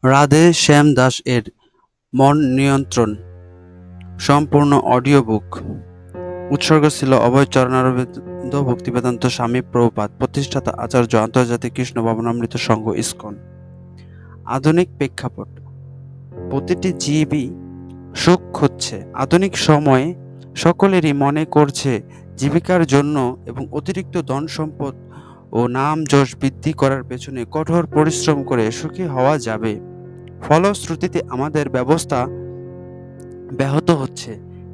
রাধে শ্যাম দাস এর মন নিয়ন্ত্রণ সম্পূর্ণ অডিও বুক। উৎসর্গ ছিল অভয় চরণারবিন্দ ভক্তিবেদান্ত স্বামী প্রভুপাদ, প্রতিষ্ঠাতা আচার্য, আন্তর্জাতিক কৃষ্ণ ভাবনামৃত সংঘ ইসকন। আধুনিক প্রেক্ষাপট। প্রতিটি জীবই সুখ খুঁজছে। আধুনিক সময়ে সকলেরই মনে করছে জীবিকার জন্য এবং অতিরিক্ত ধন সম্পদ ও নাম যশ বৃদ্ধি করার পেছনে কঠোর পরিশ্রম করে সুখী হওয়া যাবে। ফলশ্রুতিতে আমাদের ব্যবস্থা ব্যাহত হচ্ছে।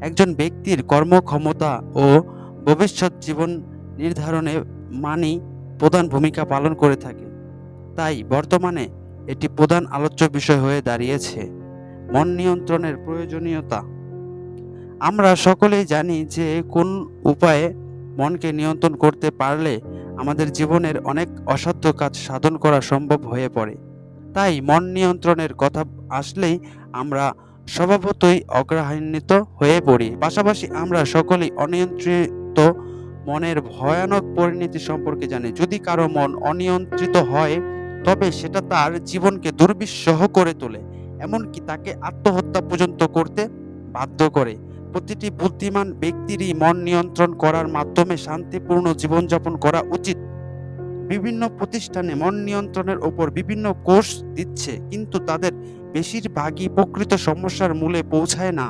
একজন ব্যক্তির কর্মক্ষমতা ও ভবিষ্যৎ জীবন নির্ধারণে মানি প্রধান ভূমিকা পালন করে থাকে। তাই বর্তমানে এটি প্রধান আলোচ্য বিষয় হয়ে দাঁড়িয়েছে। মন নিয়ন্ত্রণের প্রয়োজনীয়তা। আমরা সকলেই জানি যে কোন উপায়ে মনকে নিয়ন্ত্রণ করতে পারলে আমাদের জীবনের অনেক অসাধ্য কাজ সাধন করা সম্ভব হয়ে পড়ে। তাই মন নিয়ন্ত্রণের কথা আসলেই আমরা স্বভাবতই অগ্রহান্বিত হয়ে পড়ি। পাশাপাশি আমরা সকলেই অনিয়ন্ত্রিত মনের ভয়ানক পরিণতি সম্পর্কে জানি। যদি কারো মন অনিয়ন্ত্রিত হয় তবে সেটা তার জীবনকে দুর্বিষহ করে তোলে, এমনকি তাকে আত্মহত্যা পর্যন্ত করতে বাধ্য করে। প্রতিটি বুদ্ধিমান ব্যক্তিরই মন নিয়ন্ত্রণ করার মাধ্যমে শান্তিপূর্ণ জীবনযাপন করা উচিত। বিভিন্ন প্রতিষ্ঠানে মন নিয়ন্ত্রণের ওপর বিভিন্ন কোর্স দিচ্ছে, কিন্তু তাদের বেশিরভাগই প্রকৃত সমস্যার মূলে পৌঁছায় না।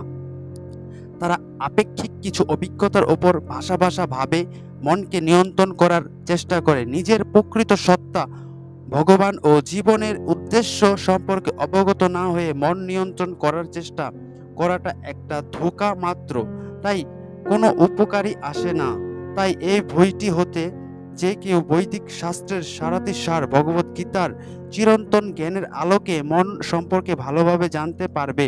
তারা আপেক্ষিক কিছু অভিজ্ঞতার ওপর ভাবে মনকে নিয়ন্ত্রণ করার চেষ্টা করে। নিজের প্রকৃত সত্তা, ভগবান ও জীবনের উদ্দেশ্য সম্পর্কে অবগত না হয়ে মন নিয়ন্ত্রণ করার চেষ্টা করাটা একটা ধোঁকা মাত্র, তাই কোনো উপকারই আসে না। তাই এই বইটি হতে যে কেউ বৈদিক শাস্ত্রের সারাতিসার ভগবত গীতার চিরন্তন জ্ঞানের আলোকে মন সম্পর্কে ভালোভাবে জানতে পারবে।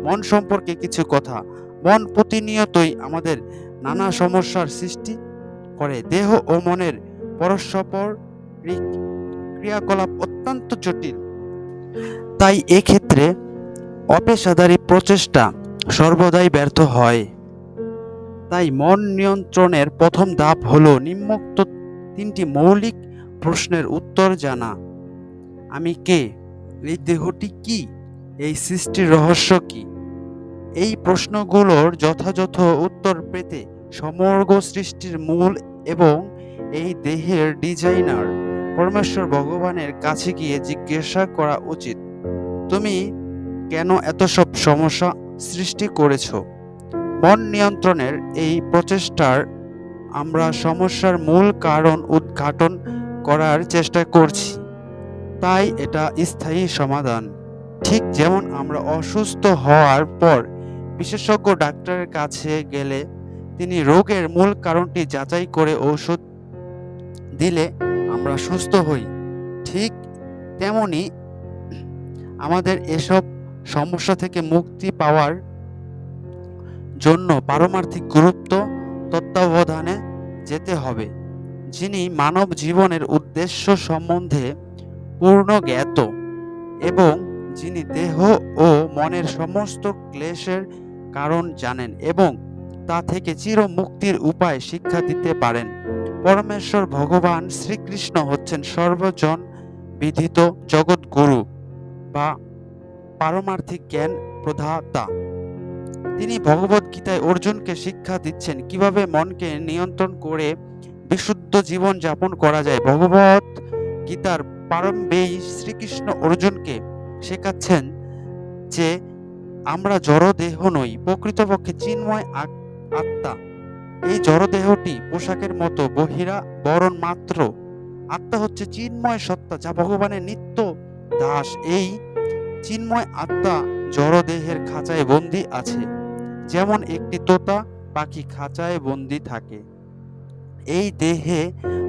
মন সম্পর্কে কিছু কথা। মন প্রতিনিয়তই আমাদের নানা সমস্যার সৃষ্টি করে। দেহ ও মনের পরস্পর ক্রিয়াকলাপ অত্যন্ত জটিল, তাই এক্ষেত্রে অপেশাদারী প্রচেষ্টা সর্বদাই ব্যর্থ হয়। তাই মন নিয়ন্ত্রণের প্রথম ধাপ হলো নিম্নোক্ত তিনটি মৌলিক প্রশ্নের উত্তর জানা। আমি কে? এই দেহটি কি? এই সৃষ্টির রহস্য কি? এই প্রশ্নগুলোর যথাযথ উত্তর পেতে সমগ্র সৃষ্টির মূল এবং এই দেহের ডিজাইনার পরমেশ্বর ভগবানের কাছে গিয়ে জিজ্ঞাসা করা উচিত, তুমি কেন এত সব সমস্যা সৃষ্টি করেছ? মন নিয়ন্ত্রণের এই প্রচেষ্টার আমরা সমস্যার মূল কারণ উদ্ঘাটন করার চেষ্টা করছি, তাই এটা স্থায়ী সমাধান। ঠিক যেমন আমরা অসুস্থ হওয়ার পর বিশেষজ্ঞ ডাক্তারের কাছে গেলে তিনি রোগের মূল কারণটি যাচাই করে ঔষধ দিলে আমরা সুস্থ হই, ঠিক তেমনি আমাদের এসব সমস্যা থেকে মুক্তি পাওয়ার জন্য পারমার্থিক গুরুত্ব তত্ত্বাবধানে যেতে হবে। যিনি মানব জীবনের উদ্দেশ্য সম্বন্ধে পূর্ণ জ্ঞাত এবং যিনি দেহ ও মনের সমস্ত ক্লেশের কারণ জানেন এবং তা থেকে চির মুক্তির উপায় শিক্ষা দিতে পারেন। পরমেশ্বর ভগবান শ্রীকৃষ্ণ হচ্ছেন সর্বজন বিদিত জগৎগুরু বা পারমার্থিক জ্ঞান প্রদাতা। তিনি ভগবত গীতায় অর্জুনকে শিক্ষা দিচ্ছেন কিভাবে মনকে নিয়ন্ত্রণ করে বিশুদ্ধ জীবন যাপন করা যায়। ভগবত গীতার প্রারম্ভেই শ্রীকৃষ্ণ অর্জুনকে শেখাচ্ছেন যে আমরা জড়দেহ নই, প্রকৃতপক্ষে চিন্ময় আত্মা। এই জড়দেহটি পোশাকের মতো বহিরাবরণ মাত্র। আত্মা হচ্ছে চিন্ময় সত্তা, যা ভগবানের নিত্য দাস। এই চিন্ময় আত্মা জড়দেহের খাঁচায় বন্দী আছে, যেমন একটি তোতা পাখি খাঁচায় বন্দী থাকে। এই দেহে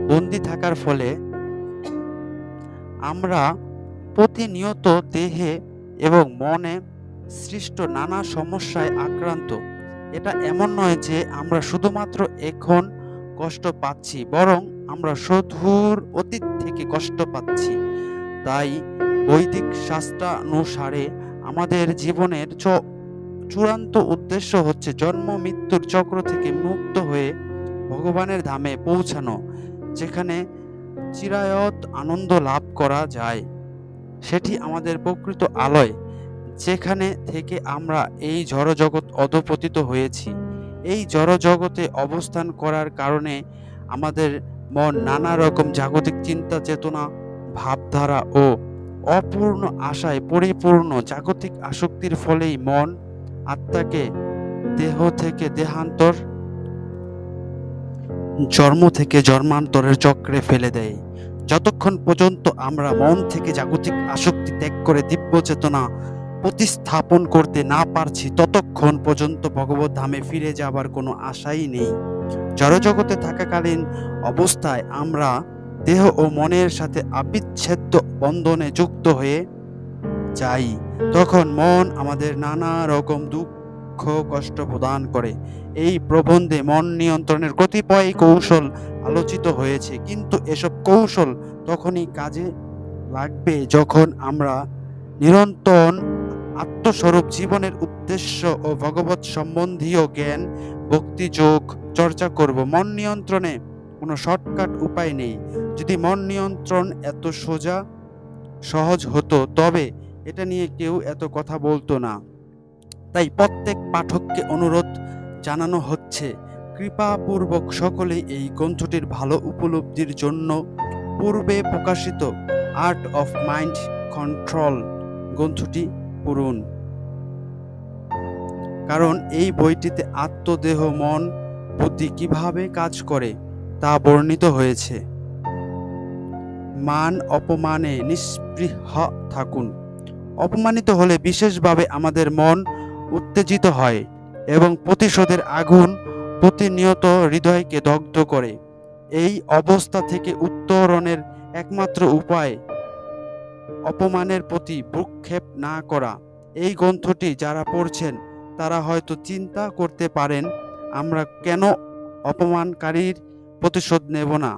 বন্দী থাকার ফলে আমরা প্রতিনিয়ত দেহে এবং মনে সৃষ্ট নানা সমস্যায় আক্রান্ত। এটা এমন নয় যে আমরা শুধুমাত্র এখন কষ্ট পাচ্ছি, বরং আমরা সুদূর অতীত থেকে কষ্ট পাচ্ছি। তাই বৈদিক শাস্ত্রানুসারে আমাদের জীবনের চূড়ান্ত উদ্দেশ্য হচ্ছে জন্ম মৃত্যুর চক্র থেকে মুক্ত হয়ে ভগবানের ধামে পৌঁছানো, যেখানে চিরায়ত আনন্দ লাভ করা যায়। সেটি আমাদের প্রকৃত আলয়, যেখানে থেকে আমরা এই জড়জগৎ অধঃপতিত হয়েছি। এই জড়জগতে অবস্থান করার কারণে আমাদের মন নানা রকম জাগতিক চিন্তা চেতনা, ভাবধারা ও অপূর্ণ আশায় পরিপূর্ণ। জাগতিক আসক্তির ফলেই মন আত্মাকে দেহ থেকে দেহান্তর, জন্ম থেকে জন্মান্তরের চক্রে ফেলে দেয়। যতক্ষণ পর্যন্ত আমরা মন থেকে জাগতিক আসক্তি ত্যাগ করে দিব্য চেতনা প্রতিস্থাপন করতে না পারছি, ততক্ষণ পর্যন্ত ভগবত ধামে ফিরে যাবার কোনো আশাই নেই। জড়জগতে থাকাকালীন অবস্থায় আমরা দেহ ও মনের সাথে অবিচ্ছেদ্য বন্ধনে যুক্ত হয়ে যাই। তখন মন আমাদের নানা রকম দুঃখ কষ্ট প্রদান করে। এই প্রবন্ধে মন নিয়ন্ত্রণের কতিপয় কৌশল আলোচিত হয়েছে, কিন্তু এসব কৌশল তখনই কাজে লাগবে যখন আমরা নিরন্তর আত্মস্বরূপ জীবনের উদ্দেশ্য ও ভগবত সম্বন্ধীয় জ্ঞান ভক্তি যোগ চর্চা করব। মন নিয়ন্ত্রণে কোনো শর্টকাট উপায় নেই। যদি মন নিয়ন্ত্রণ এত সহজ হতো তবে এটা নিয়ে কেউ এত কথা বলতো না। তাই প্রত্যেক পাঠককে অনুরোধ জানানো হচ্ছে, কৃপাপূর্বক সকলেই এই গ্রন্থটির ভালো উপলব্ধির জন্য পূর্বে প্রকাশিত আর্ট অফ মাইন্ড কন্ট্রোল গ্রন্থটি পড়ুন। কারণ এই বইটিতে আত্মদেহ মন বুদ্ধি কিভাবে কাজ করে তা বর্ণিত হয়েছে। মান অপমানে নিস্পৃহ থাকুন। অপমানিত হলে বিশেষভাবে আমাদের মন উত্তেজিত হয় এবং প্রতিশোধের আগুন প্রতিনিয়ত হৃদয়কে দগ্ধ করে। এই অবস্থা থেকে উত্তরণের একমাত্র উপায় অপমানের প্রতি ভ্রুক্ষেপ না করা। এই গ্রন্থটি যারা পড়ছেন তারা হয়তো চিন্তা করতে পারেন, আমরা কেন অপমানকারীর প্রতিশোধ নেব না?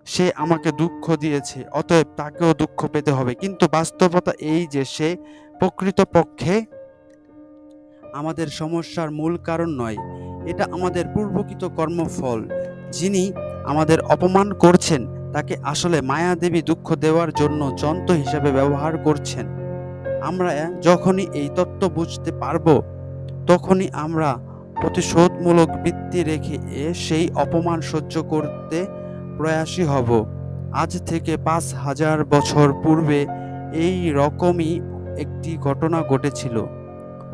সে আমাকে দুঃখ দিয়েছে, অতএব তাকেও দুঃখ পেতে হবে। কিন্তু বাস্তবতা এই যে সে প্রকৃতপক্ষে আমাদের সমস্যার মূল কারণ নয়, এটা আমাদের পূর্বকৃত কর্মফল। যিনি আমাদের অপমান করছেন তাকে আসলে মায়াদেবী দুঃখ দেওয়ার জন্য যন্ত্র হিসেবে ব্যবহার করছেন। আমরা যখনই এই তত্ত্ব বুঝতে পারব, তখনই আমরা প্রতিশোধমূলক বৃত্তি রেখে সেই অপমান সহ্য করতে প্রয়াসী হব। আজ থেকে 5000 বছর পূর্বে এই রকমই একটি ঘটনা ঘটেছিল।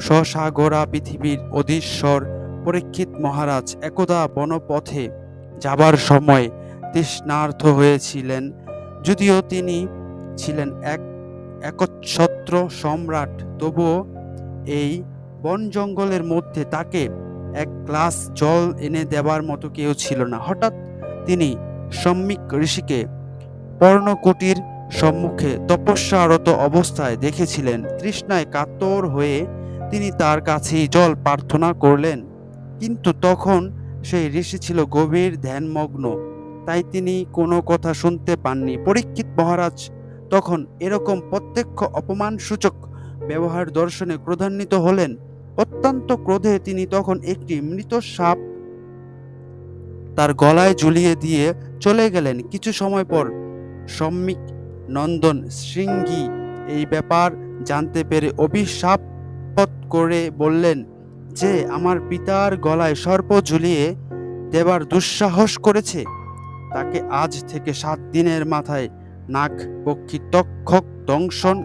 সসাগরা পৃথিবীর অধীশ্বর পরীক্ষিত মহারাজ একদা বনপথে যাবার সময় তৃষ্ণার্ত হয়েছিলেন। যদিও তিনি ছিলেন একচ্ছত্র সম্রাট, তবুও এই বন জঙ্গলের মধ্যে তাকে এক গ্লাস জল এনে দেবার মতো কেউ ছিল না। হঠাৎ তিনি সম্যক ঋষিকে পর্ণকুটির সম্মুখে তপস্যারত অবস্থায় দেখেছিলেন। তৃষ্ণায় কাতর হয়ে তিনি তার কাছেই জল প্রার্থনা করলেন, কিন্তু তখন সেই ঋষি ছিল গভীর ধ্যানমগ্ন, তাই তিনি কোনো কথা শুনতে পাননি। পরীক্ষিত মহারাজ তখন এরকম প্রত্যক্ষ অপমানসূচক ব্যবহার দর্শনে ক্রোধান্বিত হলেন। অত্যন্ত ক্রোধে তিনি তখন একটি মৃত সাপ তার গলায় ঝুলিয়ে দিয়ে চলে গেলেন। কিছু সময় পর সম্যক নন্দন শৃঙ্গী এই ব্যাপার জানতে পেরে অভিশাপ করে বললেন যে আমার পিতার গলায় সর্প ঝুলিয়ে দেবার দুঃসাহস করেছে, তাকে আজ থেকে 7 দিনের মাথায় নাগ পক্ষী তক্ষক দংশন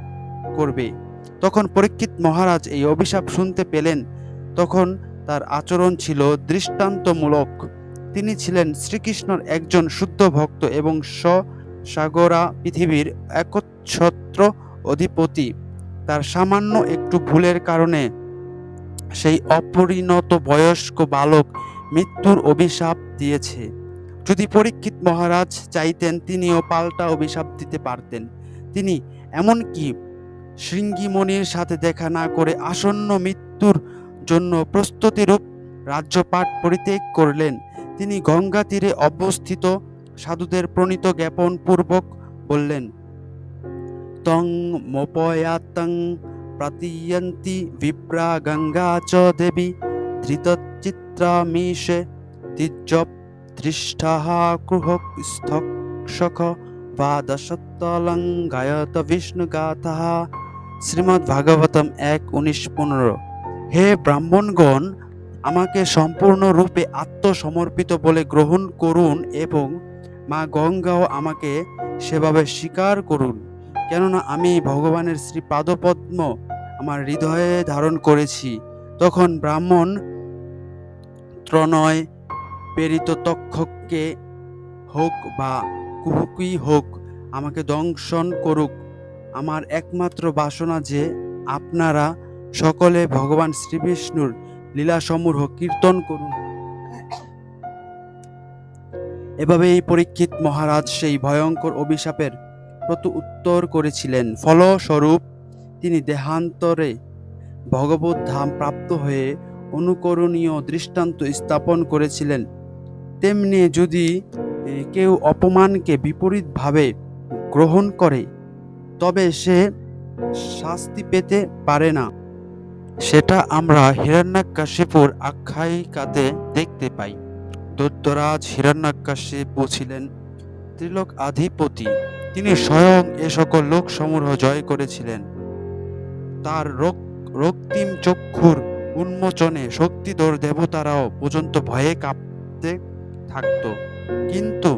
করবে। তখন পরীক্ষিত মহারাজ এই অভিশাপ শুনতে পেলেন। তখন তার আচরণ ছিল দৃষ্টান্তমূলক। তিনি ছিলেন শ্রীকৃষ্ণর একজন শুদ্ধ ভক্ত এবং সসাগরা পৃথিবীর একচ্ছত্র অধিপতি। তার সামান্য একটু ভুলের কারণে সেই অপরিণত বয়স্ক বালক মৃত্যুর অভিশাপ দিয়েছে। যদি পরীক্ষিত মহারাজ চাইতেন তিনিও পাল্টা অভিশাপ দিতে পারতেন। তিনি এমনকি শৃঙ্গিমণির সাথে দেখা না করে আসন্ন মৃত্যুর জন্য প্রস্তুতিরূপ রাজ্যপাট পরিত্যাগ করলেন। তিনি গঙ্গা তীরে অবস্থিত সাধুদের প্রণীত জ্ঞাপন পূর্বক বললেন, তং মোপয়াতং প্রতীয়ন্তি বিপ্রা গঙ্গা চ দেবী ধৃতচিত্রামীশে দ্বিজপ দৃষ্টাহা কুহক স্থক্ষক দ্বাদশতলং গায়ত বিষ্ণুগাথাঃ। শ্রীমদ্ ভাগবতম 1:19-15। হে ব্রাহ্মণগণ, আমাকে সম্পূর্ণরূপে আত্মসমর্পিত বলে গ্রহণ করুন এবং মা গঙ্গাও আমাকে সেভাবে স্বীকার করুন, কেননা আমি ভগবানের শ্রীপাদপদ্ম আমার হৃদয়ে ধারণ করেছি। তখন ব্রাহ্মণ ত্রণয় প্রেরিত তক্ষককে হোক বা কুহুকই হোক আমাকে দংশন করুক, আমার একমাত্র বাসনা যে আপনারা সকলে ভগবান শ্রীবিষ্ণুর লীলাসমূহ কীর্তন করুন। এভাবে এই পরীক্ষিত মহারাজ সেই ভয়ঙ্কর অভিশাপের প্রতি উত্তর করেছিলেন। ফলস্বরূপ তিনি দেহান্তরে ভগবত ধাম প্রাপ্ত হয়ে অনুকরণীয় দৃষ্টান্ত স্থাপন করেছিলেন। তেমনি যদি কেউ অপমানকে বিপরীতভাবে গ্রহণ করে তবে সে শাস্তি পেতে পারে না। সেটা আমরা হিরণ্যকশিপুর আখ্যায়িকাতে দেখতে পাই। দৈত্যরাজ হিরণ্যকশিপু ছিলেন ত্রিলোক আধিপতি। তিনি স্বয়ং এ সকল লোকসমূহ জয় করেছিলেন। তার রক্তিম চক্ষুর উন্মোচনে শক্তিধর দেবতারাও পর্যন্ত ভয়ে কাঁপতে থাকত। কিন্তু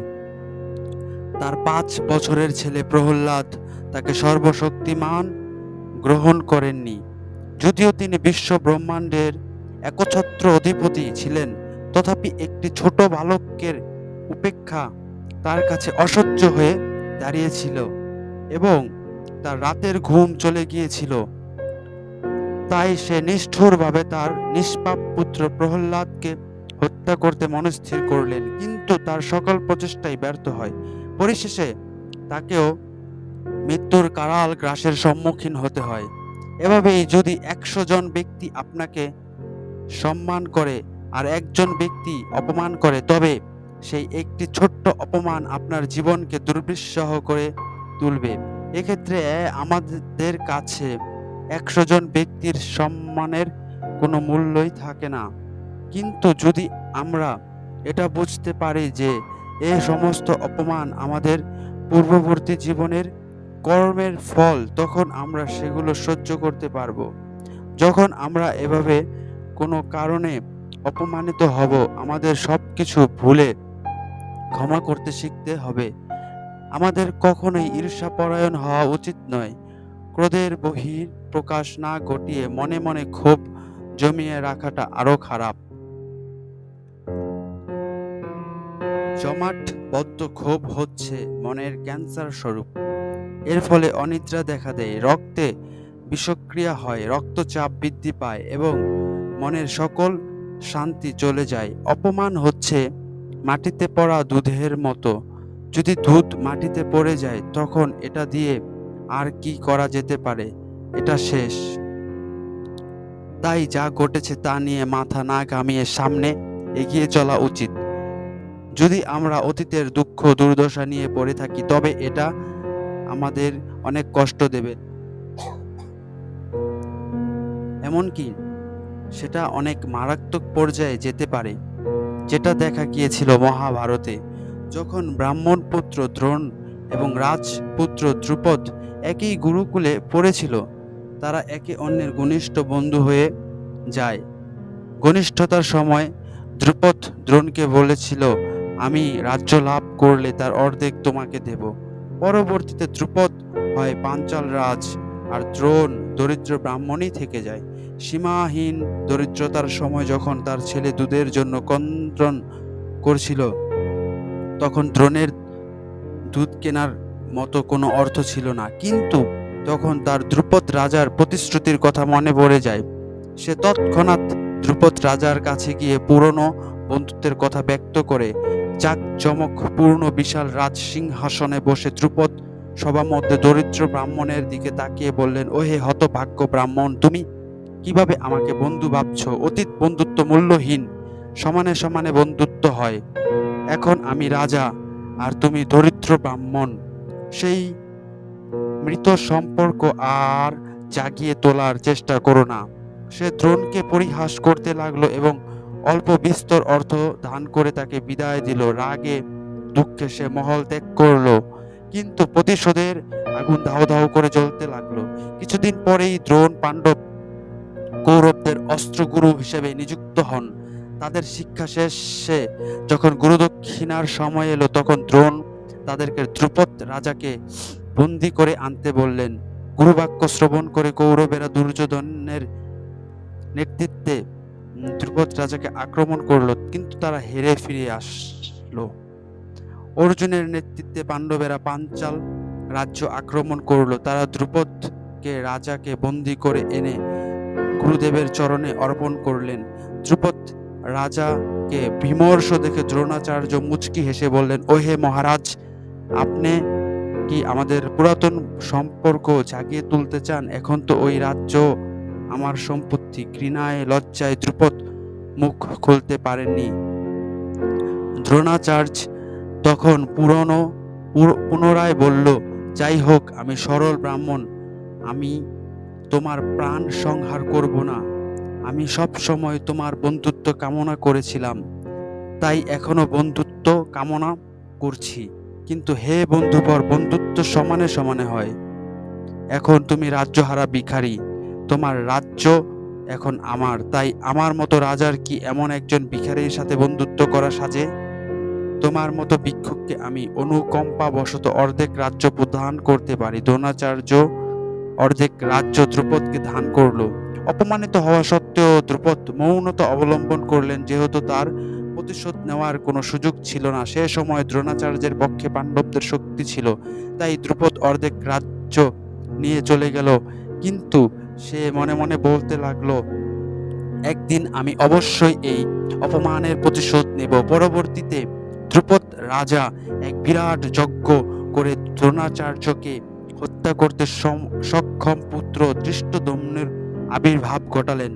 তার 5 বছরের ছেলে প্রহ্লাদ তাকে সর্বশক্তিমান গ্রহণ করেননি। যদিও তিনি বিশ্ব ব্রহ্মাণ্ডের একচ্ছত্র অধিপতি ছিলেন, তথাপি একটি ছোট বালকের উপেক্ষা তার কাছে অসহ্য হয়ে দাঁড়িয়েছিল এবং তার রাতের ঘুম চলে গিয়েছিল। তাই সে নিষ্ঠুরভাবে তার নিষ্পাপ পুত্র প্রহ্লাদকে হত্যা করতে মনস্থির করলেন, কিন্তু তার সকল প্রচেষ্টাই ব্যর্থ হয়। পরিশেষে তাকেও মৃত্যুর কারাল গ্রাসের সম্মুখীন হতে হয়। এভাবেই যদি 100 জন ব্যক্তি আপনাকে সম্মান করে আর একজন ব্যক্তি অপমান করে, তবে সেই একটি ছোট্ট অপমান আপনার জীবনকে দুর্বিষহ করে তুলবে। এক্ষেত্রে আমাদের কাছে 100 জন ব্যক্তির সম্মানের কোনো মূল্যই থাকে না। কিন্তু যদি আমরা এটা বুঝতে পারি যে এই সমস্ত অপমান আমাদের পূর্ববর্তী জীবনের কর্মের ফল, তখন আমরা সেগুলো সহ্য করতে পারবো। যখন আমরা এভাবে কোনো কারণে অপমানিত হব, আমাদের সবকিছু ভুলে ক্ষমা করতে শিখতে হবে। আমাদের কখনোই ঈর্ষাপরায়ণ হওয়া উচিত নয়। ক্রোধের বহির প্রকাশ না ঘটিয়ে মনে মনে ক্ষোভ জমিয়ে রাখাটা আরো খারাপ। জমাট বদ্ধ ক্ষোভ হচ্ছে মনের ক্যান্সার স্বরূপ। এর ফলে অনিদ্রা দেখা দেয়, রক্তে বিষক্রিয়া হয়, রক্তচাপ বৃদ্ধি পায় এবং মনের সকল শান্তি চলে যায়। অপমান হচ্ছে মাটিতে পড়া দুধের মতো। যদি দুধ মাটিতে পড়ে যায়, তখন এটা দিয়ে আর কি করা যেতে পারে? এটা শেষ। তাই যা ঘটেছে তা নিয়ে মাথা না ঘামিয়ে সামনে এগিয়ে চলা উচিত। যদি আমরা অতীতের দুঃখ দুর্দশা নিয়ে পড়ে থাকি, তবে এটা আমাদের অনেক কষ্ট দেবে, এমনকি সেটা অনেক মারাত্মক পর্যায়ে যেতে পারে, যেটা দেখা গিয়েছিল মহাভারতে। যখন ব্রাহ্মণ পুত্র দ্রোণ এবং রাজপুত্র দ্রুপদ একই গুরুকুলে পড়েছিল, তারা একে অন্যের ঘনিষ্ঠ বন্ধু হয়ে যায়। ঘনিষ্ঠতার সময় দ্রুপদ দ্রোণকে বলেছিল, আমি রাজ্য লাভ করলে তার অর্ধেক তোমাকে দেব। পরবর্তীতে দ্রুপদ হয় পাঞ্চাল রাজ আর দ্রোণ দরিদ্র ব্রাহ্মণই থেকে যায়। সীমাহীন দরিদ্রতার সময় যখন তার ছেলে দুধের জন্য ক্রন্দন করছিল, তখন দ্রোণের দুধ কেনার মতো কোনো অর্থ ছিল না। কিন্তু তখন তার দ্রুপদ রাজার প্রতিশ্রুতির কথা মনে পড়ে যায়। সে তৎক্ষণাৎ দ্রুপদ রাজার কাছে গিয়ে পুরনো বন্ধুত্বের কথা ব্যক্ত করে জাঁকজমকপূর্ণ বিশাল রাজ সিংহাসনে বসে দ্রুপদ সবার মধ্যে দরিদ্র ব্রাহ্মণের দিকে তাকিয়ে বললেন, ওহে হতভাগ্য ব্রাহ্মণ, তুমি কিভাবে আমাকে বন্ধু ভাবছ? অতীত বন্ধুত্ব মূল্যহীন, সমানে সমানে বন্ধুত্ব হয়। এখন আমি রাজা আর তুমি দরিদ্র ব্রাহ্মণ। সেই মৃত সম্পর্ক আর জাগিয়ে তোলার চেষ্টা করো না। সে দ্রোণকে পরিহাস করতে লাগলো এবং অল্প বিস্তর অর্থ দান করে তাকে বিদায় দিল। রাগে দুঃখে সে মহল ত্যাগ করলো। কিন্তু প্রতিশোধের আগুন দাহ দাহ করে জ্বলতে লাগলো। কিছুদিন পরেই দ্রোণ পাণ্ডব কৌরবদের অস্ত্রগুরু হিসেবে নিযুক্ত হন। তাদের শিক্ষা শেষে যখন গুরুদক্ষিণার সময় এলো, তখন দ্রোণ তাদেরকে দ্রুপদ রাজাকে বন্দি করে আনতে বললেন। গুরুবাক্য শ্রবণ করে কৌরবেরা দুর্যোধনের নেতৃত্বে দ্রুপদ রাজাকে আক্রমণ করলো, কিন্তু তারা হেরে ফিরে আসলো। অর্জুনের নেতৃত্বে পাণ্ডবেরা পাঞ্চাল রাজ্য আক্রমণ করলো। তারা দ্রুপদকে রাজাকে বন্দি করে এনে গুরুদেবের চরণে অর্পণ করলেন। দ্রুপদ রাজাকে বিমর্ষ দেখে দ্রোণাচার্য মুচকি হেসে বললেন, ও হে মহারাজ, আপনি কি আমাদের পুরাতন সম্পর্ক জাগিয়ে তুলতে চান? এখন তো ওই রাজ্য আমার সম্পত্তি। ঘৃণায় লজ্জায় দ্রুপদ মুখ খুলতে পারেননি। দ্রোণাচার্য তখন পুনরায় বলল, যাই হোক, আমি সরল ব্রাহ্মণ, আমি তোমার প্রাণ সংহার করব না। আমি সব সময় তোমার বন্ধুত্ব কামনা করেছিলাম, তাই এখনো বন্ধুত্ব কামনা করছি। কিন্তু হে বন্ধুবর, বন্ধুত্ব সমানে সমানে হয়। এখন তুমি রাজ্যহারা ভিখারি, তোমার রাজ্য এখন আমার, তাই আমার মতো রাজার কি এমন একজন ভিখারির সাথে বন্ধুত্ব করা সাজে? তোমার মতো ভিক্ষুককে আমি অনুকম্পা বশত অর্ধেক রাজ্য প্রদান করতে পারি। দ্রোণাচার্য অর্ধেক রাজ্য দ্রুপদকে দান করলো। অপমানিত হওয়া সত্ত্বেও দ্রুপদ মৌনতা অবলম্বন করলেন, যেহেতু তার প্রতিশোধ নেওয়ার কোনো সুযোগ ছিল না। সে সময় দ্রোণাচার্যের পক্ষে পাণ্ডবদের শক্তি ছিল, তাই দ্রুপদ অর্ধেক রাজ্য নিয়ে চলে গেল। কিন্তু সে মনে মনে বলতে লাগলো, একদিন আমি অবশ্যই এই অপমানের প্রতিশোধ নেব। পরবর্তীতে দ্রুপদ রাজা এক বিরাট যজ্ঞ করে দ্রোণাচার্যকে হত্যা করতে সক্ষম পুত্র ধৃষ্টদ্যম্নের আবির্ভাব ঘটালেন।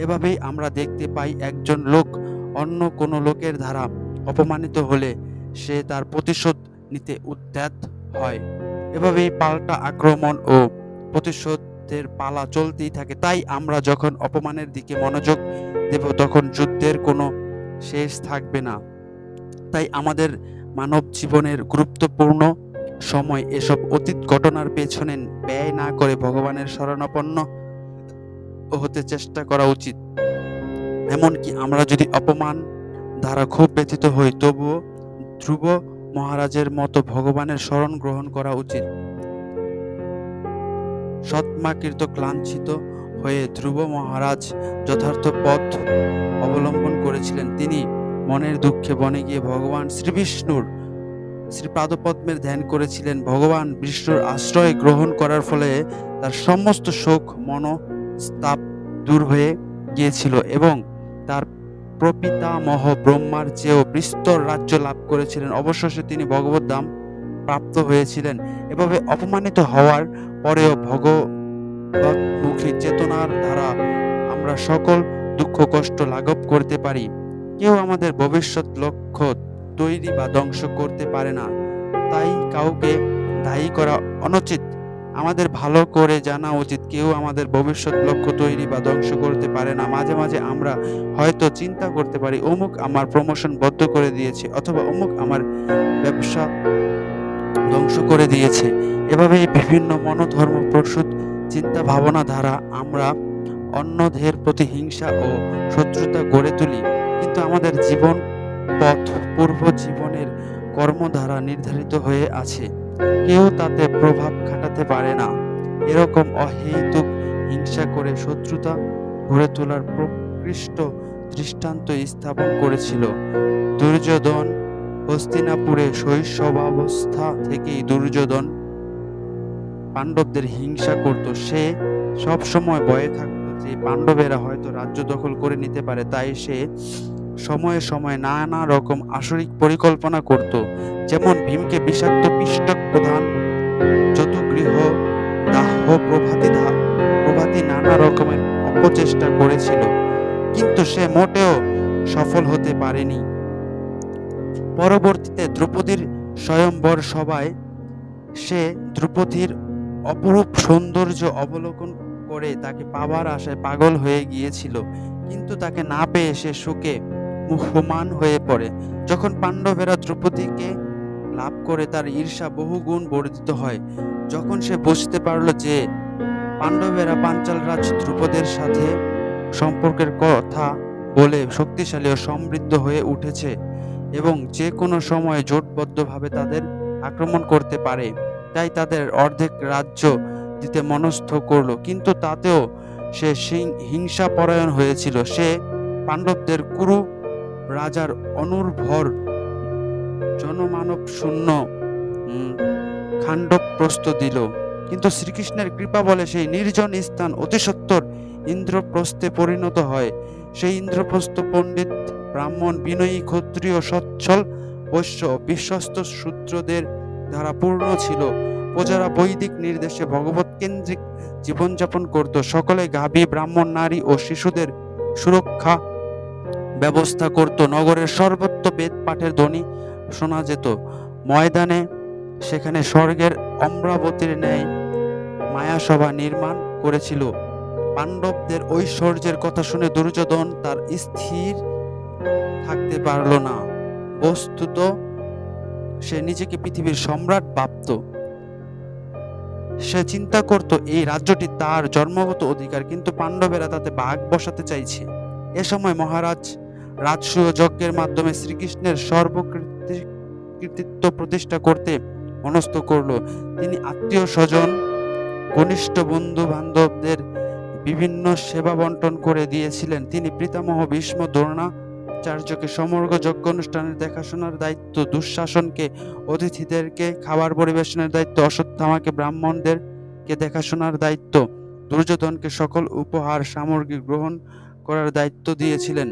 এভাবেই আমরা দেখতে পাই, একজন লোক অন্য কোনো লোকের দ্বারা অপমানিত হলে সে তার প্রতিশোধ নিতে উদ্যত হয়। এভাবেই পাল্টা আক্রমণ ও প্রতিশোধের পালা চলতেই থাকে। তাই আমরা যখন অপমানের দিকে মনোযোগ দেব, তখন যুদ্ধের কোনো শেষ থাকবে না। তাই আমাদের মানব জীবনের গুরুত্বপূর্ণ সময় এসব অতীত ঘটনার পেছনে ব্যয় না করে ভগবানের শরণাপন্ন হতে চেষ্টা করা উচিত। এমনকি আমরা যদি অপমান দ্বারা খুব ব্যথিত হই, তবুও ধ্রুব মহারাজের মতো ভগবানের শরণ গ্রহণ করা উচিত। সৎমাকৃত ক্লাঞ্ছিত হয়ে ধ্রুব মহারাজ যথার্থ পথ অবলম্বন করেছিলেন। তিনি মনের দুঃখে বনে গিয়ে ভগবান শ্রীবিষ্ণুর শ্রীপাদপদ্মের ধ্যান করেছিলেন। ভগবান বিষ্ণুর আশ্রয় গ্রহণ করার ফলে তার সমস্ত শোক মনস্তাপ দূর হয়ে গিয়েছিল এবং তার প্রপিতামহ ব্রহ্মার চেয়েও বিস্তর রাজ্য লাভ করেছিলেন। অবশেষে তিনি ভগবত ধাম প্রাপ্ত হয়েছিলেন। এভাবে অপমানিত হওয়ার পরেও ভগবৎমুখী চেতনার দ্বারা আমরা সকল দুঃখ কষ্ট লাঘব করতে পারি। কেউ আমাদের ভবিষ্যৎ লক্ষ্য তৈরি বা ধ্বংস করতে পারে না, তাই কাউকে দায়ী করা অনুচিত। আমাদের ভালো করে জানা উচিত, কেউ আমাদের ভবিষ্যৎ লক্ষ্য তৈরি বা ধ্বংস করতে পারে না। মাঝে মাঝে আমরা হয়তো চিন্তা করতে পারি, অমুক আমার প্রমোশন বন্ধ করে দিয়েছে, অথবা অমুক আমার ব্যবসা ধ্বংস করে দিয়েছে। এভাবে বিভিন্ন মনোধর্ম প্রসূত চিন্তা ভাবনা দ্বারা আমরা অন্যদের প্রতি হিংসা ও শত্রুতা গড়ে তুলি। কিন্তু আমাদের জীবন পথ পূর্ব জীবনের কর্ম দ্বারা নির্ধারিত হয়ে আছে, কেউ তাতে প্রভাব খাটাতে পারে না। এরকম অহেতুক হিংসা করে শত্রুতা গড়ে তোলার প্রকৃষ্ট দৃষ্টান্ত স্থাপন করেছিল দুর্যোধন। হস্তিনাপুরে শৈশবাবস্থা থেকেই দুর্যোধন পাণ্ডবদের হিংসা করত। সে সব সময় ভয়ে থাকতো যে পাণ্ডবেরা হয়তো রাজ্য দখল করে নিতে পারে, তাই সে সময়ে সময়ে নানা রকম আসরিক পরিকল্পনা করত। যেমন ভীমকে বিষাক্ত পিষ্টক প্রদান, যতুগৃহ দাহ প্রভৃতি নানা রকমের অপচেষ্টা করেছিল, কিন্তু সে মোটেও সফল হতে পারেনি। পরবর্তীতে দ্রৌপদীর স্বয়ম্বর সভায় সে দ্রৌপদীর অপরূপ সৌন্দর্য অবলোকন করে তাকে পাবার আশায় পাগল হয়ে গিয়েছিল, কিন্তু তাকে না পেয়ে সে শোকে মুহ্যমান হয়ে পড়ে। যখন পাণ্ডবেরা দ্রৌপদীকে লাভ করে তার ঈর্ষা বহুগুণ বর্ধিত হয়। যখন সে বুঝতে পারল যে পাণ্ডবেরা পাঞ্চাল রাজ ধ্রুপদের সাথে সম্পর্কের কথা বলে শক্তিশালী ও সমৃদ্ধ হয়ে উঠেছে এবং যে কোনো সময়ে জোটবদ্ধভাবে তাদের আক্রমণ করতে পারে, তাই তাদের অর্ধেক রাজ্য দিতে মনস্থ করল। কিন্তু তাতেও সে হিংসাপরায়ণ হয়েছিল। সে পাণ্ডবদের কুরু রাজার অনুর্বর জনমানব শূন্য খান্ডব দিল। কিন্তু শ্রীকৃষ্ণের কৃপা বলে সেই নির্জন স্থান অতি সত্বর ইন্দ্রপ্রস্থে পরিণত হয়। সেই ইন্দ্রপ্রস্থ পণ্ডিত, ব্রাহ্মণ, বিনয়ী, ক্ষত্রিয়, সচ্ছল বৈশ্য, বিশ্বস্ত শূদ্রদের দ্বারা পূর্ণ ছিল। প্রজারা বৈদিক নির্দেশে ভগবত কেন্দ্রিক জীবনযাপন করত। সকলে গাভী, ব্রাহ্মণ, নারী ও শিশুদের সুরক্ষা ব্যবস্থা করত। নগরের সর্বত্র বেদ পাঠের ধ্বনি শোনা যেত। ময়দানে সেখানে স্বর্গের অমরাবতীর ন্যায় মায়াসভা নির্মাণ করেছিল। পাণ্ডবদের ঐশ্বর্যের কথা শুনে দুর্যোধন তার স্থির থাকতে পারল না। বস্তুত সে নিজেকে পৃথিবীর সম্রাট ভাবত। সে চিন্তা করত এই রাজ্যটি তার জন্মগত অধিকার, কিন্তু পাণ্ডবেরা তাতে ভাগ বসাতে চাইছে। এ সময় মহারাজ রাজসূয় যজ্ঞের মাধ্যমে শ্রীকৃষ্ণের সর্বকৃতিত্ব প্রতিষ্ঠা করতে মনস্থ করল। তিনি আত্মীয় স্বজন, ঘনিষ্ঠ বন্ধু বান্ধবদের বিভিন্ন সেবা বন্টন করে দিয়েছিলেন। তিনি পিতামহ ভীষ্ম, দ্রোণাচার্যকে সমগ্র যজ্ঞ অনুষ্ঠানের দেখাশোনার দায়িত্ব, দুঃশাসনকে অতিথিদেরকে খাবার পরিবেশনের দায়িত্ব, অশ্বত্থামাকে ব্রাহ্মণদেরকে দেখাশোনার দায়িত্ব, দুর্যোধনকে সকল উপহার সামগ্রী গ্রহণ করার দায়িত্ব দিয়েছিলেন।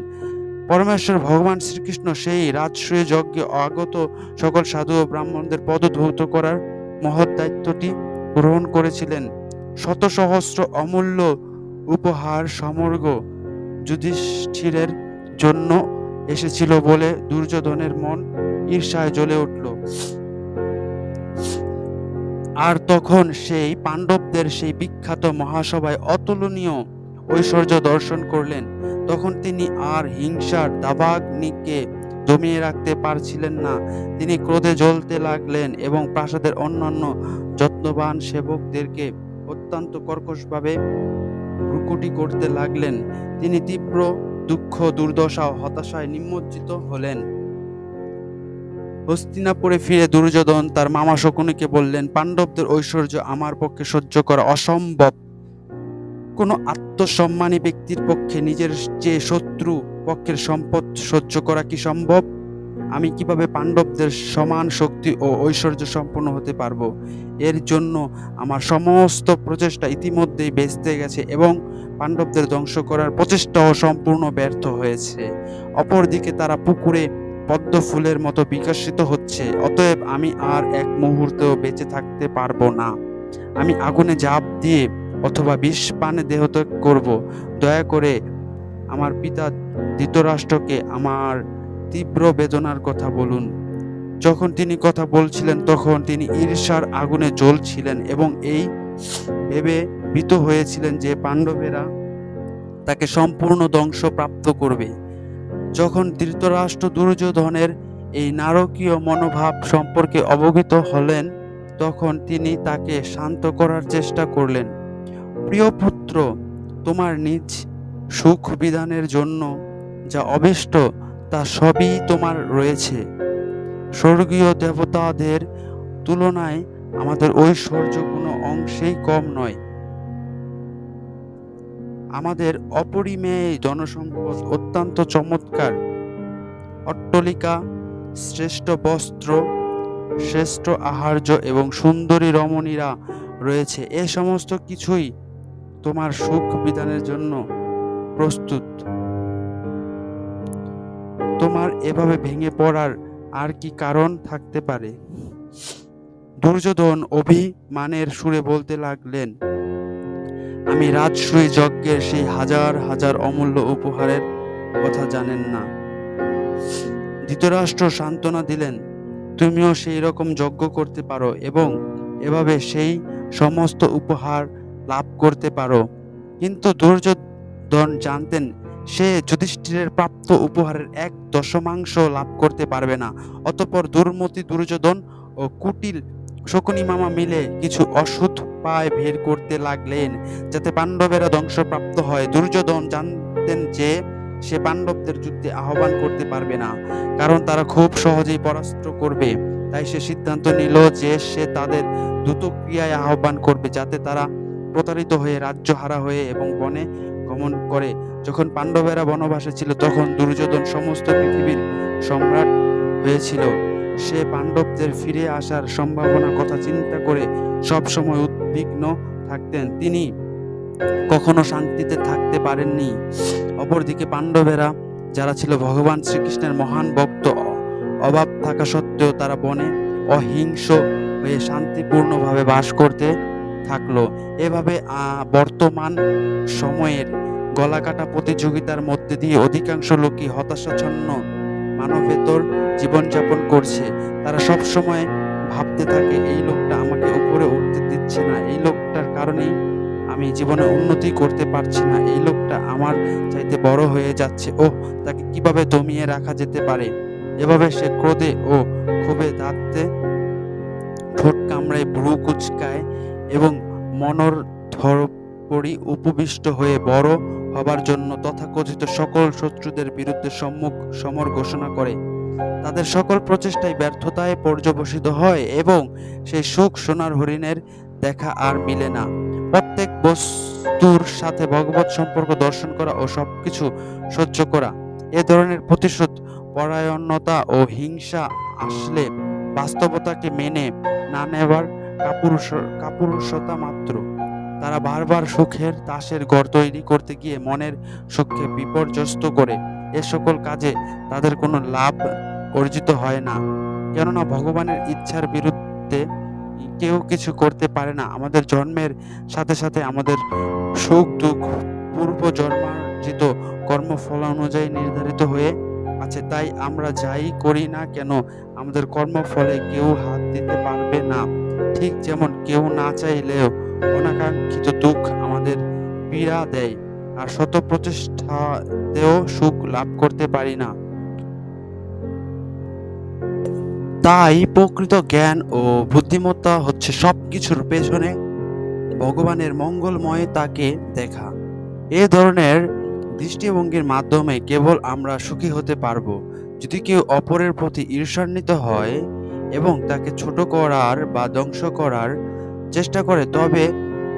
পরমেশ্বর ভগবান শ্রীকৃষ্ণ সেই রাজসূয় যজ্ঞে আগত সকল সাধু ও ব্রাহ্মণদের পদধৌত করার মহৎ দায়িত্বটি গ্রহণ করেছিলেন। শত সহস্র অমূল্য উপহার সমগ্র যুধিষ্ঠিরের জন্য এসেছিল বলে দুর্যোধনের মন ঈর্ষায় জ্বলে উঠল। আর তখন সেই পাণ্ডবদের সেই বিখ্যাত মহাসভায় অতুলনীয় ঐশ্বর্য দর্শন করলেন। তখন তিনি আর হিংসার দাবাগ্নিকে দমিয়ে রাখতে পারছিলেন না। তিনি ক্রোধে জ্বলতে লাগলেন এবং প্রাসাদের অন্যান্য যত্নবান সেবকদেরকে অত্যন্ত কর্কশভাবে ভ্রুকুটি করতে লাগলেন। তিনি তীব্র দুঃখ, দুর্দশা ও হতাশায় নিমজ্জিত হলেন। হস্তিনাপুরে ফিরে দুর্যোধন তার মামা শকুনিকে বললেন, পাণ্ডবদের ঐশ্বর্য আমার পক্ষে সহ্য করা অসম্ভব। কোনো আত্মসম্মানী ব্যক্তির পক্ষে নিজের চেয়ে শত্রু পক্ষের সম্পদ সহ্য করা কি সম্ভব? আমি কিভাবে পাণ্ডবদের সমান শক্তি ও ঐশ্বর্য সম্পন্ন হতে পারবো? এর জন্য আমার সমস্ত প্রচেষ্টা ইতিমধ্যেই বেঁচতে গেছে এবং পাণ্ডবদের ধ্বংস করার প্রচেষ্টাও সম্পূর্ণ ব্যর্থ হয়েছে। অপরদিকে তারা পুকুরে পদ্ম ফুলের মতো বিকশিত হচ্ছে। অতএব আমি আর এক মুহূর্তেও বেঁচে থাকতে পারবো না। আমি আগুনে ঝাঁপ দিয়ে অথবা বিষ পানে দেহত্যাগ করব। দয়া করে আমার পিতা ধৃতরাষ্ট্রকে আমার তীব্র বেদনার কথা বলুন। যখন তিনি কথা বলছিলেন তখন তিনি ঈর্ষার আগুনে জ্বলছিলেন এবং এই ভেবে ভীত হয়েছিলেন যে পাণ্ডবেরা তাকে সম্পূর্ণ ধ্বংস প্রাপ্ত করবে। যখন ধৃতরাষ্ট্র দুর্যোধনের এই নারকীয় মনোভাব সম্পর্কে অবগত হলেন তখন তিনি তাকে শান্ত করার চেষ্টা করলেন। প্রিয় পুত্র, তোমার নিজ সুখ বিধানের জন্য যা অভীষ্ট তা সবই তোমার রয়েছে। স্বর্গীয় দেবতাদের তুলনায় আমাদের ঐশ্বর্য কোনো অংশেই কম নয়। আমাদের অপরিমেয় জনসম্পদ, অত্যন্ত চমৎকার অট্টালিকা, শ্রেষ্ঠ বস্ত্র, শ্রেষ্ঠ আহার্য এবং সুন্দরী রমণীরা রয়েছে। এ সমস্ত কিছুই তোমার সুখ বিধানের জন্য প্রস্তুত। তোমার এভাবে ভেঙে পড়ার আর কি কারণ থাকতে পারে? দুর্যোধন অভিমানের সুরে বলতে লাগলেন, আমি রাজসূয় যজ্ঞের সেই হাজার হাজার অমূল্য উপহারের কথা জানেন না। ধৃতরাষ্ট্র সান্ত্বনা দিলেন, তুমিও সেই রকম যজ্ঞ করতে পারো এবং এভাবে সেই সমস্ত উপহার লাভ করতে পারো। কিন্তু দুর্যোধন জানতেন সে যুধিষ্ঠিরের প্রাপ্ত উপহারের 1/10 লাভ করতে পারবে না। অতঃপর দুর্মতি দুর্যোধন ও কুটিল শকুনি মামা মিলে কিছু অসৎ উপায় বের করতে লাগলেন যাতে পাণ্ডবেরা ধ্বংসপ্রাপ্ত হয়। দুর্যোধন জানতেন যে সে পাণ্ডবদের যুদ্ধে আহ্বান করতে পারবে না, কারণ তারা খুব সহজেই পরাস্ত করবে। তাই সে সিদ্ধান্ত নিল যে সে তাদের দ্রুত ক্রিয়ায় আহ্বান করবে, যাতে তারা প্রতারিত হয়ে রাজ্যহারা হয়ে এবং বনে গমন করে। যখন পাণ্ডবেরা বনবাসে ছিল তখন দুর্যোধন সমস্ত পৃথিবীর সম্রাট হয়েছিল। সে পাণ্ডবদের ফিরে আসার সম্ভাবনার কথা চিন্তা করে সবসময় উদ্বিগ্ন থাকতেন। তিনি কখনো শান্তিতে থাকতে পারেননি। অপরদিকে পাণ্ডবেরা, যারা ছিল ভগবান শ্রীকৃষ্ণের মহান ভক্ত, অভাব থাকা সত্ত্বেও তারা বনে অহিংস হয়ে শান্তিপূর্ণভাবে বাস করতে থাকলো। এভাবে বর্তমান সময়ের গলাকাটা প্রতিযোগিতার মধ্যে দিয়ে অধিকাংশ লোকই হতাশাচ্ছন্ন মানবেতর জীবনযাপন করছে। তারা সব সময় ভাবতে থাকে, এই লোকটা আমাকে উপরে উঠতে দিচ্ছে না, এই লোকটার কারণেই আমি জীবনে উন্নতি করতে পারছি না, এই লোকটা আমার চাইতে বড় হয়ে যাচ্ছে, তাকে কিভাবে দমিয়ে রাখা যেতে পারে। এভাবে সে ক্রোধে ও ক্ষোভে দাঁতে ঠোঁট কামড়ায়, ভ্রু কুঁচকায় এবং মনর ধরপড়ি উপবিষ্ট হয়ে বড় হবার জন্য তথাকথিত সকল শত্রুদের বিরুদ্ধে সমর ঘোষণা করে। তাদের সকল প্রচেষ্টাই ব্যর্থতায় পর্যবসিত হয় এবং সেই সুখ সোনার হরিণের দেখা আর মিলে না। প্রত্যেক বস্তুর সাথে ভগবত সম্পর্ক দর্শন করা ও সবকিছু সহ্য করা, এ ধরনের প্রতিশোধ পরায়ণতা ও হিংসা আসলে বাস্তবতাকে মেনে না নেবার কাপুরুষতা মাত্র। তারা বারবার সুখের তাসের ঘর তৈরি করতে গিয়ে মনের সুখকে বিপর্যস্ত করে। এ সকল কাজে তাদের কোনো লাভ অর্জিত হয় না, কেননা ভগবানের ইচ্ছার বিরুদ্ধে কেউ কিছু করতে পারে না। আমাদের জন্মের সাথে সাথে আমাদের সুখ দুঃখ পূর্ব জন্মার্জিত কর্মফল অনুযায়ী নির্ধারিত হয়ে আছে। তাই আমরা যাই করি না কেন আমাদের কর্মফলে কেউ হাত দিতে পারবে না। ঠিক যেমন কেউ না চাইলেও অনাকাঙ্ক্ষিত দুঃখ আমাদের পীড়া দেয়, আর শত প্রচেষ্টাতেও সুখ লাভ করতে পারি না। তাই প্রকৃত জ্ঞান ও বুদ্ধিমত্তা হচ্ছে সবকিছুর পেছনে ভগবানের মঙ্গলময়তাকে দেখা। এ ধরনের দৃষ্টিভঙ্গির মাধ্যমে কেবল আমরা সুখী হতে পারবো। যদি কেউ অপরের প্রতি ঈর্ষান্বিত হয় এবং তাকে ছোট করার বা ধ্বংস করার চেষ্টা করে, তবে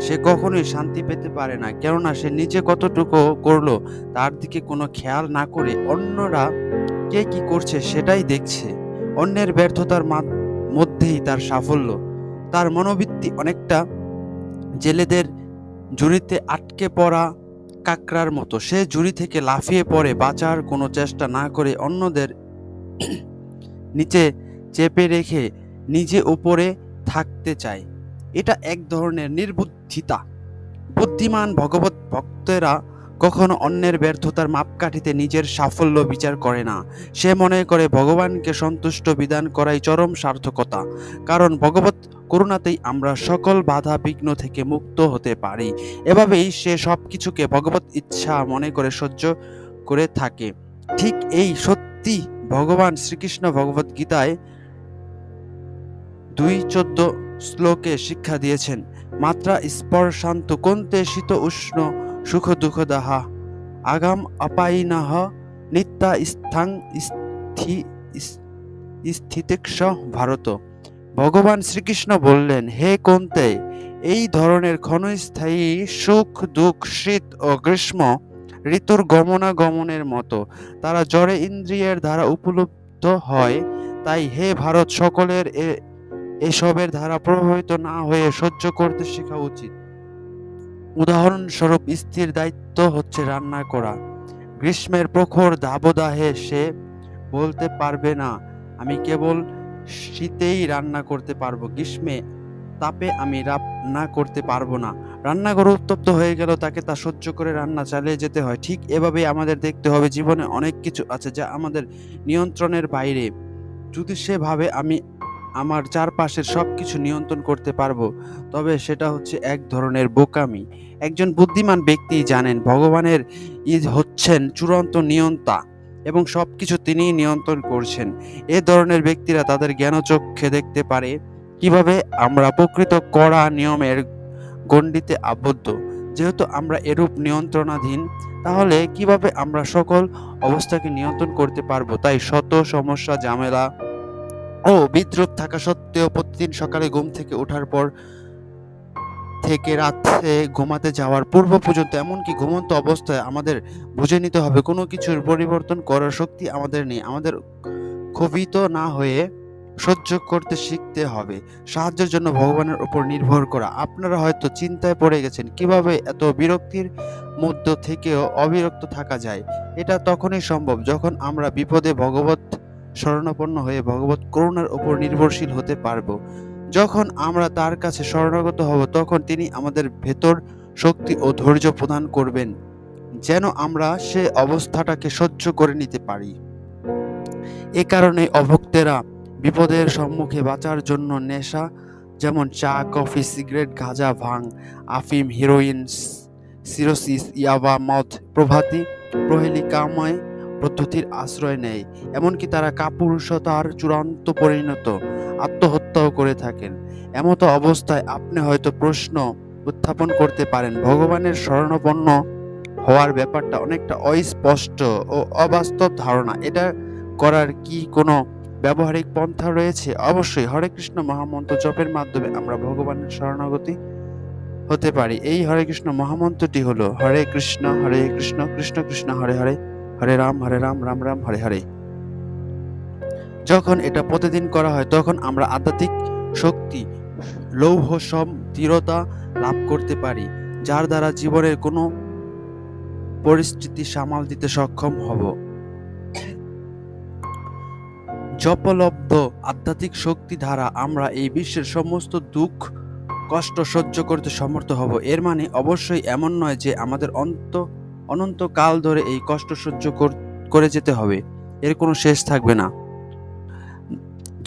সে কখনোই শান্তি পেতে পারে না, কেননা সে নিজে কতটুকু করলো তার দিকে কোনো খেয়াল না করে অন্যরা কে কি করছে সেটাই দেখছে। অন্যের ব্যর্থতার মধ্যেই তার সাফল্য। তার মনোবৃত্তি অনেকটা জেলেদের ঝুড়িতে আটকে পড়া কাকড়ার মতো। সে ঝুড়ি থেকে লাফিয়ে পড়ে বাঁচার কোনো চেষ্টা না করে অন্যদের নিচে চেপে রেখে নিজে উপরে থাকতে চায়। এটা এক ধরনের নির্বুদ্ধিতা। বুদ্ধিমান ভগবত ভক্তেরা কখনো অন্যের ব্যর্থতার মাপকাঠিতে নিজের সাফল্য বিচার করে না। সে মনে করে ভগবানকে সন্তুষ্ট বিধান করাই চরম সার্থকতা, কারণ ভগবত করুণাতেই আমরা সকল বাধা বিঘ্ন থেকে মুক্ত হতে পারি। এভাবেই সে সবকিছুকে ভগবত ইচ্ছা মনে করে সহ্য করে থাকে। ঠিক এই সত্যি ভগবান শ্রীকৃষ্ণ ভগবত গীতায় 2:14 শ্লোকে শিক্ষা দিয়েছেন। মাত্রা স্পর্শান্ত কোন্তে শীত উষ্ণ সুখ দুঃখ দাহা আগাম অপায়িনঃ নিত্যা স্থাং স্থিতিক্ষ ভারত। ভগবান শ্রীকৃষ্ণ বললেন, হে কোন্তে, এই ধরনের ক্ষণস্থায়ী সুখ দুঃখ শীত ও গ্রীষ্ম ঋতুর গমনাগমনের মতো, তারা জড়ে ইন্দ্রিয়ের দ্বারা উপলব্ধ হয়। তাই হে ভারত, সকলের এসবের দ্বারা প্রভাবিত না হয়ে সহ্য করতে শেখা উচিত। উদাহরণস্বরূপ স্ত্রীর দায়িত্ব হচ্ছে রান্না করা। গ্রীষ্মের প্রখর দাবদাহে সে বলতে পারবে না, আমি কেবল শীতেই রান্না করতে পারবো, গ্রীষ্মে তাপে আমি রান্না করতে পারবো না। রান্নাঘর উত্তপ্ত হয়ে গেল, তাকে তা সহ্য করে রান্না চালিয়ে যেতে হয়। ঠিক এভাবেই আমাদের দেখতে হবে, জীবনে অনেক কিছু আছে যা আমাদের নিয়ন্ত্রণের বাইরে। যদি সে ভাবে আমি আমার চারপাশের সবকিছু নিয়ন্ত্রণ করতে পারবো, তবে সেটা হচ্ছে এক ধরনের বোকামি। একজন বুদ্ধিমান ব্যক্তি জানেন ভগবানের হচ্ছেন চূড়ান্ত নিয়ন্তা এবং সবকিছু তিনিই নিয়ন্ত্রণ করছেন। এ ধরনের ব্যক্তিরা তাদের জ্ঞানচক্ষে দেখতে পারে কিভাবে আমরা প্রকৃত কড়া নিয়মের গণ্ডিতে আবদ্ধ। যেহেতু আমরা এরূপ নিয়ন্ত্রণাধীন, তাহলে কিভাবে আমরা সকল অবস্থাকে নিয়ন্ত্রণ করতে পারবো? তাই শত সমস্যা, ঝামেলা ও বিদ্রূপ থাকা সত্ত্বেও প্রতিদিন সকালে ঘুম থেকে ওঠার পর থেকে রাতে ঘুমাতে যাওয়ার পূর্ব পর্যন্ত, এমনকি ঘুমন্ত অবস্থায় আমাদের বুঝে নিতে হবে কোনো কিছুর পরিবর্তন করার শক্তি আমাদের নেই। আমাদের ক্ষোভিত না হয়ে সহ্য করতে শিখতে হবে। সাহায্যের জন্য ভগবানের উপর নির্ভর করা। আপনারা হয়তো চিন্তায় পড়ে গেছেন কিভাবে এত বিরক্তির মধ্য থেকেও অবিরক্ত থাকা যায়। এটা তখনই সম্ভব যখন আমরা বিপদে ভগবত শরণাপন্ন হয়ে ভগবত করুণার উপর নির্ভরশীল হতে পারবো। যখন আমরা তার কাছে শরণাগত হব, তখন তিনি আমাদের ভেতর শক্তি ও ধৈর্য প্রদান করবেন, যেন আমরা সে অবস্থাটাকে সহ্য করে নিতে পারি। এ কারণে অভক্তেরা বিপদের সম্মুখে বাঁচার জন্য নেশা, যেমন চা, কফি, সিগারেট, গাঁজা, ভাং, আফিম, হিরোইন, সিরোসিস, ইয়াবা, মদ প্রভৃতি প্রহেলিকাময় পদ্ধতির আশ্রয় নেয়। এমনকি তারা কাপুরুষতার চূড়ান্ত পরিণত আত্মহত্যাও করে থাকেন। এমতো অবস্থায় আপনি হয়তো প্রশ্ন উত্থাপন করতে পারেন, ভগবানের শরণাপন্ন হওয়ার ব্যাপারটা অনেকটা অস্পষ্ট ও অবাস্তব ধারণা। এটা করার কি কোনো ব্যবহারিক পন্থা রয়েছে? অবশ্যই। হরে কৃষ্ণ মহামন্ত্র জপের মাধ্যমে আমরা ভগবানের শরণাগতি হতে পারি। এই হরে কৃষ্ণ মহামন্ত্রটি হলো হরে কৃষ্ণ কৃষ্ণ কৃষ্ণ হরে হরে, হরে রাম রাম রাম হরে হরে। যখন এটা প্রতিদিন করা হয়, তখন আমরা আধ্যাত্মিক শক্তি, লৌহ সম দৃঢ়তা লাভ করতে পারি, যার দ্বারা জীবনের কোনো পরিস্থিতি সামাল দিতে সক্ষম হব। জপলব্ধ আধ্যাত্মিক শক্তি দ্বারা আমরা এই বিশ্বের সমস্ত দুঃখ কষ্ট সহ্য করতে সমর্থ হব। এর মানে অবশ্যই এমন নয় যে আমাদের অনন্তকাল ধরে এই কষ্ট সহ্য করে যেতে হবে, এর কোনো শেষ থাকবে না।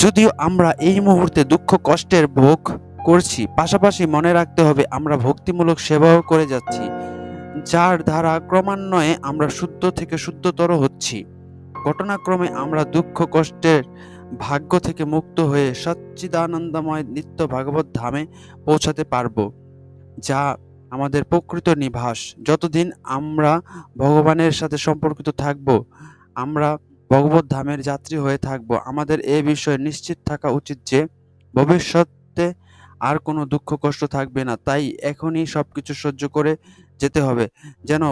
যদিও আমরা এই মুহূর্তে দুঃখ কষ্টের ভোগ করছি, পাশাপাশি মনে রাখতে হবে আমরা ভক্তিমূলক সেবাও করে যাচ্ছি, যার দ্বারা ক্রমান্বয়ে আমরা শুদ্ধ থেকে শুদ্ধতর হচ্ছি। ঘটনাক্রমে আমরা দুঃখ কষ্টের ভাগ্য থেকে মুক্ত হয়ে সচ্চিদানন্দময় নিত্য ভাগবত ধামে পৌঁছাতে পারব, যা আমাদের প্রকৃত নিবাস। যতদিন আমরা ভগবানের সাথে সম্পর্কিত থাকব, আমরা ভগবত ধামের যাত্রী হয়ে থাকব। আমাদের এ বিষয়ে নিশ্চিত থাকা উচিত যে ভবিষ্যতে আর কোনো দুঃখ কষ্ট থাকবে না। তাই এখনই সবকিছু সহ্য করে যেতে হবে, যেন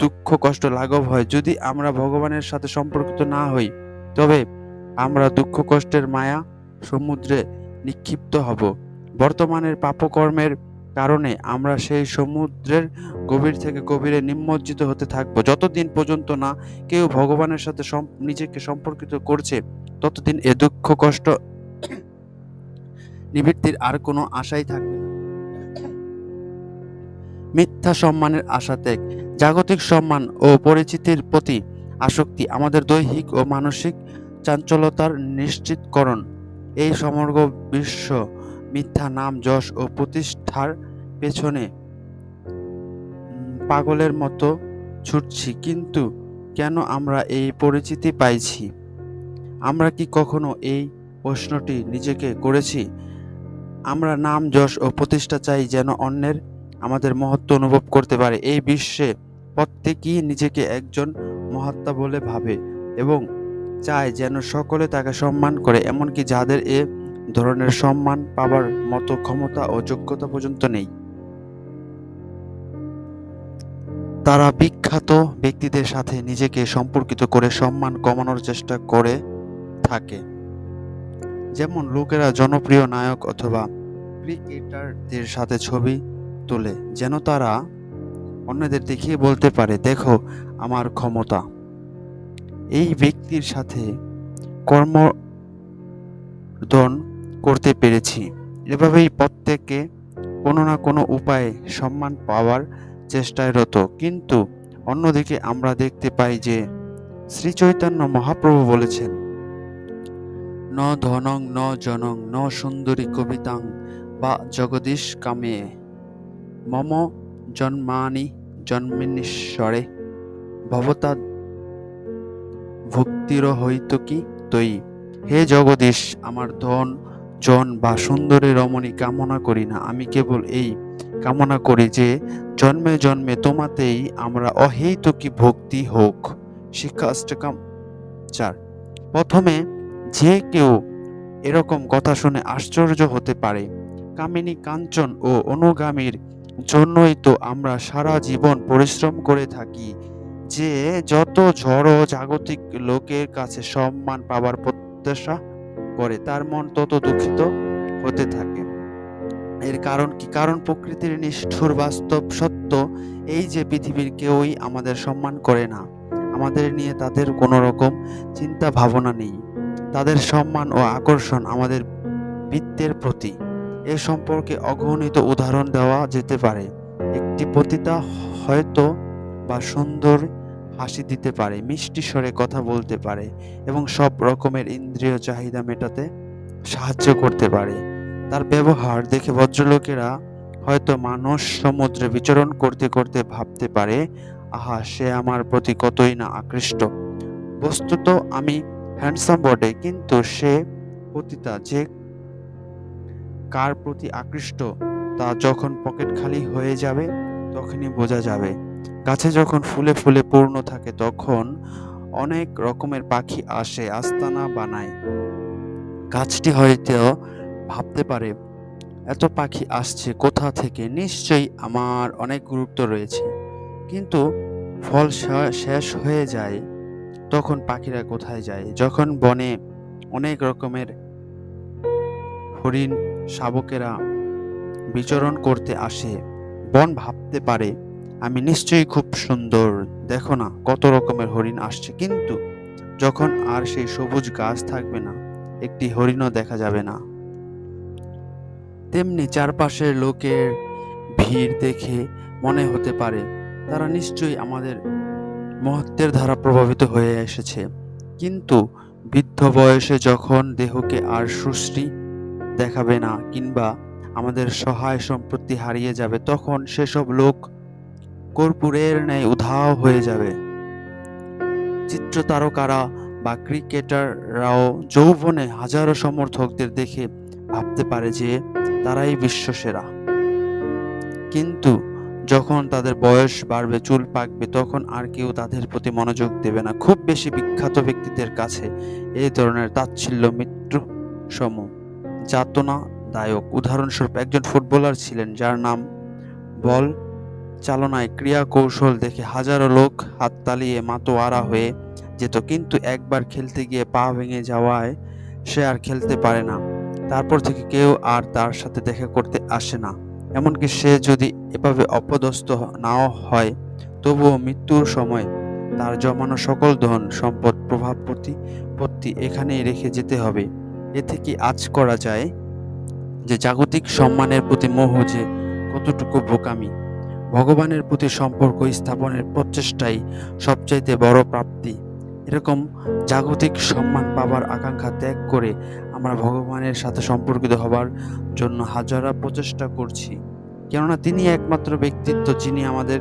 দুঃখ কষ্ট লাঘব হয়। যদি আমরা ভগবানের সাথে সম্পর্কিত না হই, তবে আমরা দুঃখ কষ্টের মায়া সমুদ্রে নিক্ষিপ্ত হব। বর্তমানের পাপকর্মের কারণে আমরা সেই সমুদ্রের গভীর থেকে গভীরে নিমজ্জিত হতে থাকব। যতদিন পর্যন্ত না কেউ ভগবানের সাথে নিজেকে সম্পর্কিত করছে, ততদিন এ দুঃখ কষ্ট নিবৃত্তির আর কোনো আশাই থাকবে না। মিথ্যা সম্মানের আশা ত্যাগ, জাগতিক সম্মান ও পরিচিতির প্রতি আসক্তি আমাদের দৈহিক ও মানসিক চাঞ্চল্যতার নিশ্চিতকরণ। এই সমগ্র বিশ্ব মিথ্যা নাম যশ ও প্রতিষ্ঠার পেছনে পাগলের মতো ছুটছি, কিন্তু কেন আমরা এই পরিচিতি পাইছি? আমরা কি কখনো এই প্রশ্নটি নিজেকে করেছি? আমরা নাম যশ ও প্রতিষ্ঠা চাই যেন অন্যের আমাদের মহত্ব অনুভব করতে পারে। এই বিশ্বে প্রত্যেকেই নিজেকে একজন মহাত্মা বলে ভাবে এবং চায় যেন সকলে তাকে সম্মান করে, এমনকি যাদের এ ধরনের সম্মান পাবার মতো ক্ষমতা ও যোগ্যতা পর্যন্ত নেই। তারা বিখ্যাত ব্যক্তিদের সাথে নিজেকে সম্পর্কিত করে সম্মান কমানোর চেষ্টা করে থাকে। যেমন লোকেরা জনপ্রিয় নায়ক অথবা ক্রিকেটারদের সাথে ছবি তোলে, যেন তারা অন্যদের দেখিয়ে বলতে পারে, দেখো আমার ক্ষমতা। এই ব্যক্তির সাথে কর্মর্দন করতে পেরেছি। এভাবেই প্রত্যেকে কোনো না কোনো উপায়ে সম্মান পাওয়ার চেষ্টায় রত। কিন্তু অন্যদিকে আমরা দেখতে পাই যে শ্রী চৈতন্য মহাপ্রভু বলেছেন, ন ধনং ন জনং ন সুন্দরী কবিতাং বা জগদীশ কামে মম জন্মানি জন্মিনীশ্বরে ভবতা ভক্তির হইত কি তৈ। হে জগদীশ, আমার ধন জন বা সুন্দরী রমণী কামনা করি না, আমি কেবল এই কামনা করি যে জন্মে জন্মে তোমাতেই আমরা অহেতুকী ভক্তি হোক। শিক্ষা অষ্টকম 4। প্রথমে যে কেউ এরকম কথা শুনে আশ্চর্য হতে পারে। কামিনী কাঞ্চন ও অনুগামীর জন্যই তো আমরা সারা জীবন পরিশ্রম করে থাকি, যে যত জড় জাগতিক লোকের কাছে সম্মান পাবার প্রত্যাশা করে তার মন তত দুঃখিত হতে থাকে। এর কারণ কি? কারণ প্রকৃতির নিষ্ঠুর বাস্তব সত্য এই যে পৃথিবীর কেউই আমাদের সম্মান করে না। আমাদের নিয়ে তাদের কোনো রকম চিন্তা ভাবনা নেই। তাদের সম্মান ও আকর্ষণ আমাদের বৃত্তের প্রতি। এ সম্পর্কে অগণিত উদাহরণ দেওয়া যেতে পারে। একটি পতিতা হয়তো বা সুন্দর হাসি দিতে পারে, মিষ্টি স্বরে কথা বলতে পারে এবং সব রকমের ইন্দ্রিয় চাহিদা মেটাতে সাহায্য করতে পারে। তার ব্যবহার দেখে ভদ্রলোকেরা হয়তো মানস সমুদ্রে বিচরণ করতে করতে ভাবতে পারে, আহা, সে আমার প্রতি কতই না আকৃষ্ট। বস্তুত আমি হ্যান্ডসাম বটে, কিন্তু সে পতিতা যে কার প্রতি আকৃষ্ট তা যখন পকেট খালি হয়ে যাবে তখনই বোঝা যাবে। গাছে যখন ফুলে ফুলে পূর্ণ থাকে তখন অনেক রকমের পাখি আসে, আস্তানা বানায়। গাছটি হয়তো ভাবতে পারে, এত পাখি আসছে কোথা থেকে, নিশ্চয়ই আমার অনেক গুরুত্ব রয়েছে। কিন্তু ফল শেষ হয়ে যায় তখন পাখিরা কোথায় যায়? যখন বনে অনেক রকমের হরিণ শাবকেরা বিচরণ করতে আসে, বন ভাবতে পারে, আমি নিশ্চয়ই খুব সুন্দর, দেখো না কত রকমের হরিণ আসছে। কিন্তু যখন আর সেই সবুজ গাছ থাকবে না, একটি হরিণও দেখা যাবে না। তেমনি চারপাশের লোকের ভিড় দেখে মনে হতে পারে তারা নিশ্চয়ই আমাদের মহত্বের দ্বারা প্রভাবিত হয়ে এসেছে। কিন্তু বৃদ্ধ বয়সে যখন দেহকে আর সুশ্রী দেখাবে না কিংবা আমাদের সহায় সম্পত্তি হারিয়ে যাবে, তখন সেসব লোক কর্পূরের ন্যায় উধাও হয়ে যাবে। চিত্রতারকারা বা ক্রিকেটাররাও যৌবনে হাজারো সমর্থকদের দেখে ভাবতে পারে যে তারাই বিশ্বসেরা। কিন্তু যখন তাদের বয়স বাড়বে, চুল পাকবে, তখন আর কেউ তাদের প্রতি মনোযোগ দেবে না। খুব বেশি বিখ্যাত ব্যক্তিদের কাছে এই ধরনের তাচ্ছিল্য মৃত্যু সম, যাতনাদায়ক। উদাহরণস্বরূপ একজন ফুটবলার ছিলেন যার নাম বল চালনায় ক্রিয়া কৌশল দেখে হাজারো লোক হাততালিয়ে মাতোয়ারা হয়ে যেত, কিন্তু একবার খেলতে গিয়ে পা ভেঙে যাওয়ায় সে আর খেলতে পারে না। তারপর থেকে কেউ আর তার সাথে দেখা করতে আসে না। এমনকি সে যদি এভাবে অপদস্থ নাও হয়, তবুও মৃত্যুর সময় তার জমানো সকল ধন সম্পদ প্রভাব প্রতিপত্তি এখানেই রেখে যেতে হবে। এতে কি আঁচ করা যায় যে জাগতিক সম্মানের প্রতি মোহ যে কতটুকু বোকামি। ভগবানের প্রতি সম্পর্ক স্থাপনের প্রচেষ্টাই সবচাইতে বড় প্রাপ্তি। এরকম জাগতিক সম্মান পাবার আকাঙ্ক্ষা ত্যাগ করে আমরা ভগবানের সাথে সম্পর্কিত হবার জন্য হাজারা প্রচেষ্টা করছি, কেননা তিনি একমাত্র ব্যক্তিত্ব যিনি আমাদের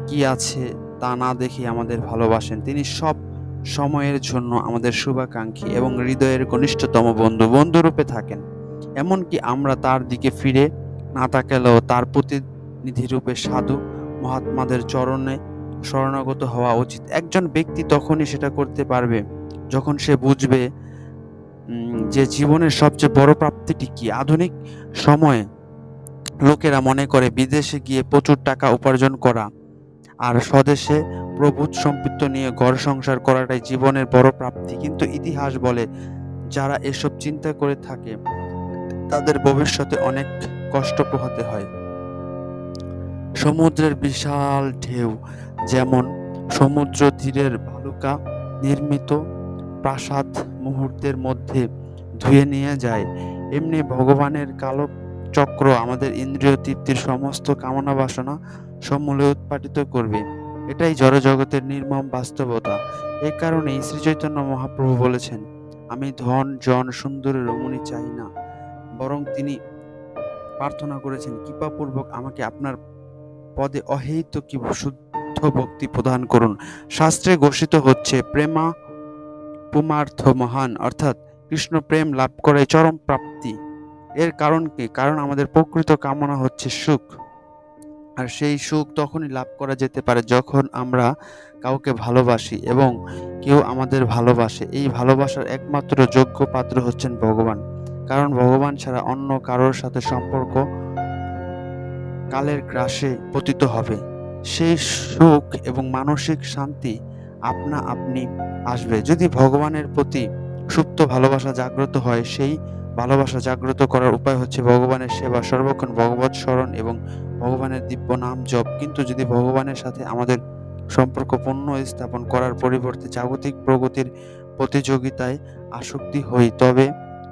কি আছে তা না দেখে আমাদের ভালোবাসেন। তিনি সব সময়ের জন্য আমাদের শুভাকাঙ্ক্ষী এবং হৃদয়ের ঘনিষ্ঠতম বন্ধুরূপে থাকেন। এমনকি আমরা তার দিকে ফিরে না তাকালেও তার প্রতিনিধিরূপে সাধু মহাত্মাদের চরণে শরণাগত হওয়া উচিত। একজন ব্যক্তি তখনই সেটা করতে পারবে যখন সে বুঝবে যে জীবনের সবচেয়ে বড় প্রাপ্তিটি কি। আধুনিক সময়ে লোকেরা মনে করে বিদেশে গিয়ে প্রচুর টাকা উপার্জন করা আর স্বদেশে প্রভুত সম্পত্তি নিয়ে ঘর সংসার করাটাই জীবনের বড় প্রাপ্তি। কিন্তু ইতিহাস বলে যারা এসব চিন্তা করে থাকে তাদের ভবিষ্যতে অনেক কষ্ট পোহাতে হয়। সমুদ্রের বিশাল ঢেউ যেমন সমুদ্র তীরের বালুকা নির্মিত প্রাসাদ মুহূর্তের মধ্যে ধুয়ে নিয়ে যায়, এমনি ভগবানের কালচক্র আমাদের ইন্দ্রিয় তৃপ্তির সমস্ত কামনা বাসনা সমূলে উৎপাটিত করবে। এটাই জড়জগতের নির্মম বাস্তবতা। এই কারণেই শ্রীচৈতন্য মহাপ্রভু বলেছেন, আমি ধন জন সুন্দরী রমণী চাই না, বরং তিনি প্রার্থনা করেছেন কৃপাপূর্বক আমাকে আপনার পদে অহেতুক শুদ্ধ ভক্তি প্রদান করুন। শাস্ত্রে ঘোষিত হচ্ছে প্রেমা পুমার্থ মহান, অর্থাৎ কৃষ্ণ প্রেম লাভ করে চরম প্রাপ্তি। এর কারণ কি? কারণ আমাদের প্রকৃত কামনা হচ্ছে সুখ, আর সেই সুখ তখনই লাভ করা যেতে পারে যখন আমরা কাউকে ভালোবাসি এবং কেউ আমাদের ভালোবাসে। এই ভালোবাসার একমাত্র যোগ্য পাত্র হচ্ছেন ভগবান, কারণ ভগবান ছাড়া অন্য কারোর সাথে সম্পর্ক কালের গ্রাসে পতিত হবে। সেই সুখ এবং মানসিক শান্তি আপনা আপনি আসবে যদি ভগবানের প্রতি সুপ্ত ভালোবাসা জাগ্রত হয়। সেই ভালোবাসা জাগ্রত করার উপায় হচ্ছে ভগবানের সেবা, সর্বক্ষণ ভগবৎ স্মরণ এবং ভগবানের দিব্য নাম জপ। কিন্তু যদি ভগবানের সাথে আমাদের সম্পর্ক পুনঃস্থাপন করার পরিবর্তে জাগতিক প্রগতির প্রতিযোগিতায় আসক্তি হই, তবে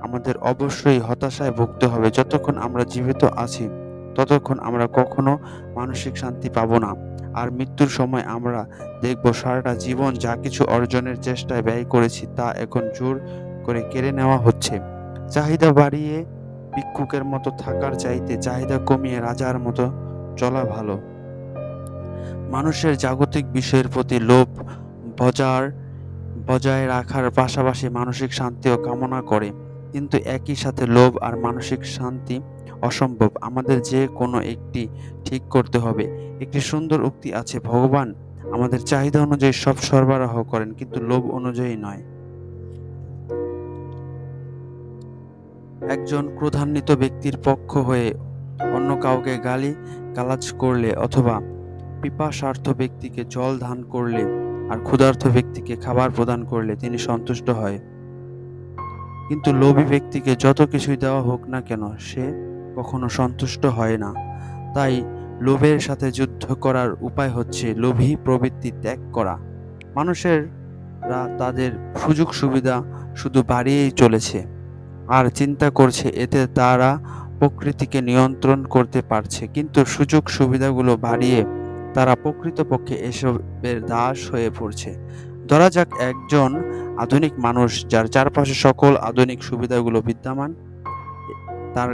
আমাদের অবশ্যই হতাশায় ভুগতে হবে। যতক্ষণ আমরা জীবিত আছি ততক্ষণ আমরা কখনো মানসিক শান্তি পাবো না। আর মৃত্যুর সময় আমরা দেখব সারাটা জীবন যা কিছু অর্জনের চেষ্টায় ব্যয় করেছি তা এখন জোর করে কেড়ে নেওয়া হচ্ছে। চাহিদা বাড়িয়ে ভিক্ষুকের মতো থাকার চাইতে চাহিদা কমিয়ে রাজার মতো চলা ভালো। মানুষের জাগতিক বিষয়ের প্রতি লোভ বজায় রাখার পাশাপাশি মানসিক শান্তিও কামনা করে, কিন্তু একই সাথে লোভ আর মানসিক শান্তি অসম্ভব। আমাদের যে কোনো একটি ঠিক করতে হবে। একটি সুন্দর উক্তি আছে, ভগবান আমাদের চাহিদা অনুযায়ী সব সরবরাহ করেন, কিন্তু লোভ অনুযায়ী নয়। একজন ক্রোধান্বিত ব্যক্তির পক্ষ হয়ে অন্য কাউকে গালাজ করলে অথবা পিপাসার্থ ব্যক্তিকে জল দান করলে আর ক্ষুধার্ত ব্যক্তিকে খাবার প্রদান করলে তিনি সন্তুষ্ট হয়, কিন্তু লোভী ব্যক্তিকে যত কিছুই দেওয়া হোক না কেন সে কখনো সন্তুষ্ট হয় না। তাই লোভের সাথে যুদ্ধ করার উপায় হচ্ছে লোভী প্রবৃত্তি ত্যাগ করা। মানুষেরা তাদের সুযোগ সুবিধা শুধু বাড়িয়েই চলেছে আর চিন্তা করছে এতে তারা প্রকৃতিকে নিয়ন্ত্রণ করতে পারছে, কিন্তু সুযোগ সুবিধাগুলো বাড়িয়ে তারা প্রকৃতপক্ষে এসবের দাস হয়ে পড়ছে। ধরা যাক একজন আধুনিক মানুষ যার চারপাশে সকল আধুনিক সুবিধাগুলো বিদ্যমান, তার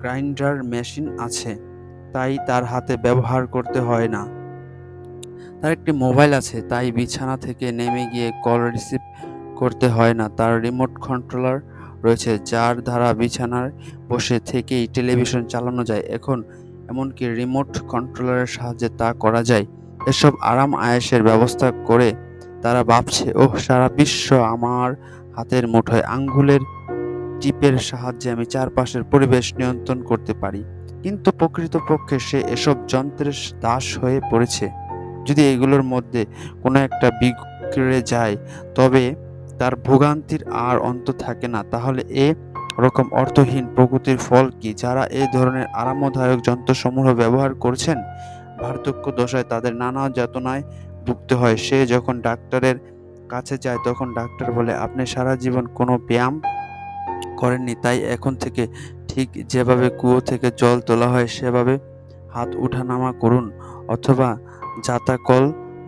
গ্রাইন্ডার মেশিন আছে তাই তার হাতে ব্যবহার করতে হয় না, তার একটি মোবাইল আছে তাই বিছানা থেকে নেমে গিয়ে কল রিসিভ করতে হয় না, তার রিমোট কন্ট্রোলার রয়েছে যার দ্বারা বিছানায় বসে থেকেই টেলিভিশন চালানো যায়। এখন এমনকি রিমোট কন্ট্রোলারের সাহায্যে তা করা যায়। এসব আরাম আয়েশের ব্যবস্থা করে তারা ভাবছে, ওহ, সারা বিশ্ব আমার হাতের মুঠোয়, আঙ্গুলের টিপের সাহায্যে আমি চারপাশের পরিবেশ নিয়ন্ত্রণ করতে পারি। কিন্তু প্রকৃতপক্ষে সে এসব যন্ত্রের দাস হয়ে পড়েছে। যদি এগুলোর মধ্যে কোনো একটা বিগড়ে যায় তবে তার ভোগান্তির আর অন্ত থাকে না। তাহলে এ রকম অর্থহীন প্রকৃতির ফল কি? যারা এই ধরনের আরামদায়ক যন্ত্রসমূহ ব্যবহার করছেন, বার্ধক্য দশায় তাদের নানা যাতনায় ভুগতে হয়। সে যখন ডাক্তারের কাছে যায় তখন ডাক্তার বলে, আপনি সারা জীবন কোনো ব্যায়াম করেননি, তাই এখন থেকে ঠিক যেভাবে কুয়ো থেকে জল তোলা হয় সেভাবে হাত উঠানামা করুন, অথবা জাতাকল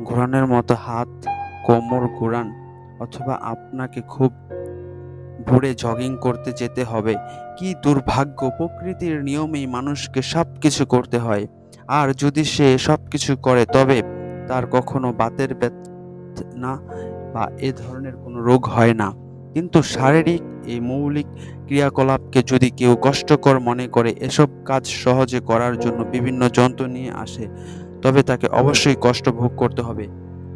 ঘোরানোর মতো হাত কোমর ঘোরান, অথবা আপনাকে খুব ভোরে জগিং করতে যেতে হবে। কি দুর্ভাগ্য! প্রকৃতির নিয়মেই মানুষকে সবকিছু করতে হয়, আর যদি সে সবকিছু করে তবে তার কখনো বাতের ব্যথা বা এ ধরনের কোনো রোগ হয় না। কিন্তু শারীরিক এই মৌলিক ক্রিয়াকলাপকে যদি কেউ কষ্টকর মনে করে, এসব কাজ সহজে করার জন্য বিভিন্ন যন্ত্র নিয়ে আসে, তবে তাকে অবশ্যই কষ্ট ভোগ করতে হবে।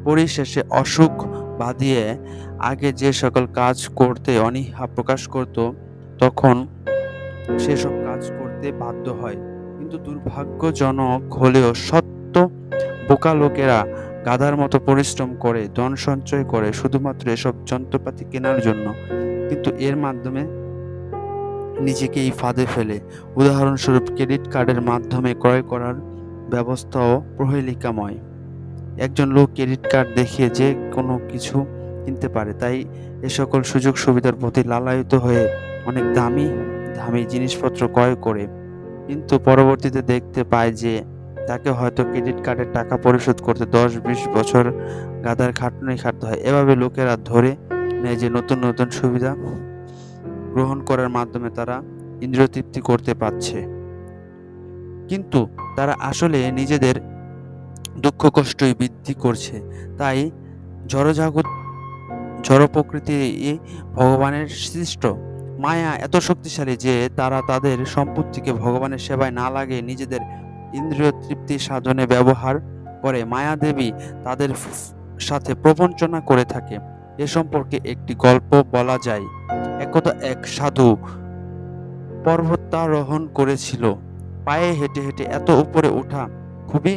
পরিশেষে অসুখ বাধিয়ে আগে যে সকল কাজ করতে অনীহা প্রকাশ করত, তখন সেসব কাজ করতে বাধ্য হয়। কিন্তু দুর্ভাগ্যজনক হলেও সত্য, বোকা লোকেরা গাধার মতো পরিশ্রম করে, ধন সঞ্চয় করে শুধুমাত্র এসব যন্ত্রপাতি কেনার জন্য, কিন্তু এর মাধ্যমে নিজেকেই ফাঁদে ফেলে। উদাহরণস্বরূপ, ক্রেডিট কার্ডের মাধ্যমে ক্রয় করার ব্যবস্থাও প্রহেলিকাময়। একজন লোক ক্রেডিট কার্ড দেখিয়ে যে কোনো কিছু কিনতে পারে, তাই এ সকল সুযোগ সুবিধার প্রতি লালায়িত হয়ে অনেক দামি দামি জিনিসপত্র ক্রয় করে, কিন্তু পরবর্তীতে দেখতে পায় যে তাকে হয়তো ক্রেডিট কার্ডের টাকা পরিশোধ করতে 10-20 বছর গাদার খাটুনি খাটতে হয়। এভাবে লোকেরা ধরে নেয় যে নতুন নতুন সুবিধা গ্রহণ করার মাধ্যমে তারা ইন্দ্রিয় তৃপ্তি করতে পারছে, কিন্তু তারা আসলে নিজেদের দুঃখ কষ্টই বৃদ্ধি করছে। তাই জড়জাগত জড় প্রকৃতি ভগবানের সৃষ্ট। মায়া এত শক্তিশালী যে তারা তাদের সম্পত্তিকে ভগবানের সেবায় না লাগিয়ে নিজেদের ইন্দ্রিয় তৃপ্তি সাধনে ব্যবহার করে। মায়া দেবী তাদের সাথে প্রবঞ্চনা করে থাকে। এ সম্পর্কে একটি গল্প বলা যায়। একদা এক সাধু পর্বতারোহণ করেছিল। পায়ে হেঁটে হেঁটে এত উপরে ওঠা খুবই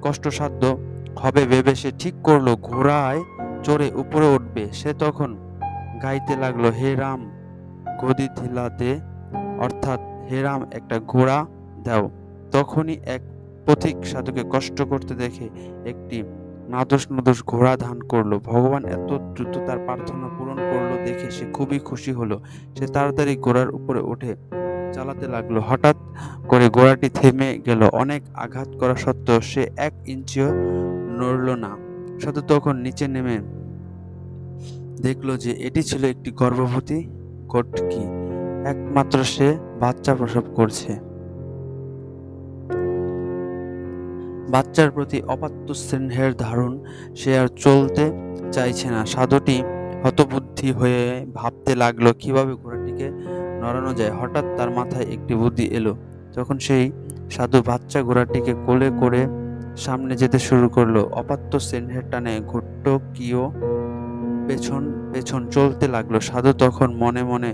কষ্টসাধ্য হবে ভেবে সে ঠিক করলো ঘোড়ায় চড়ে উপরে উঠবে। সে তখন গাইতে লাগলো, হে রাম গদি ঢিলা দে, অর্থাৎ হে রাম একটা ঘোড়া দাও। তখনই এক পথিক সাধুকে কষ্ট করতে দেখে একটি নাদোষ নদোষ ঘোড়া দান করলো। ভগবান এত দ্রুত তার প্রার্থনা পূরণ করলো দেখে সে খুবই খুশি হলো। সে তাড়াতাড়ি ঘোড়ার উপরে উঠে চালাতে লাগলো। হঠাৎ করে ঘোড়াটি থেমে গেল। অনেক আঘাত করা সত্ত্বেও সে এক ইঞ্চিও নড়ল না। সাধু তখন নিচে নেমে দেখলো যে এটি ছিল একটি গর্ভবতী কটকি। একমাত্র সে বাচ্চা প্রসব করছে। বাচ্চার প্রতি অপাত্য স্নেহের ধারণ সে আর চলতে চাইছে না। সাধুটি হতবুদ্ধি হয়ে ভাবতে লাগলো কিভাবে ঘোড়াটিকে নড়ানো যায়। হঠাৎ তার মাথায় একটি বুদ্ধি এলো। তখন সেই সাধু বাচ্চা ঘোড়াটিকে কোলে করে সামনে যেতে শুরু করলো। অপাত্য স্নেহের টানে ঘট্টকিও পেছন পেছন চলতে লাগলো। সাধু তখন মনে মনে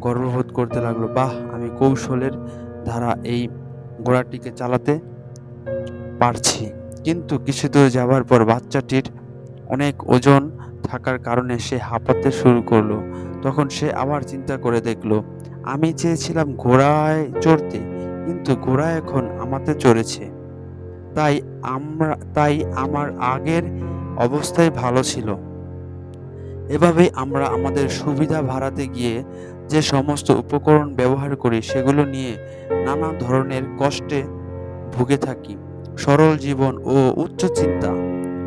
গর্ববোধ করতে লাগলো, বাহ, আমি কৌশলের দ্বারা এই ঘোড়াটিকে চালাতে পারছি। কিন্তু কিছু দূর যাবার পর বাচ্চাটির অনেক ওজন থাকার কারণে সে হাঁপাতে শুরু করলো। তখন সে আবার চিন্তা করে দেখলো, আমি চেয়েছিলাম ঘোড়ায় চড়তে, কিন্তু ঘোড়া এখন আমাতে চড়েছে। তাই আমার আগের অবস্থায় ভালো ছিল। এভাবেই আমরা আমাদের সুবিধা বাড়াতে গিয়ে যে সমস্ত উপকরণ ব্যবহার করি সেগুলো নিয়ে নানা ধরনের কষ্টে ভুগে থাকি। সরল জীবন ও উচ্চ চিন্তা।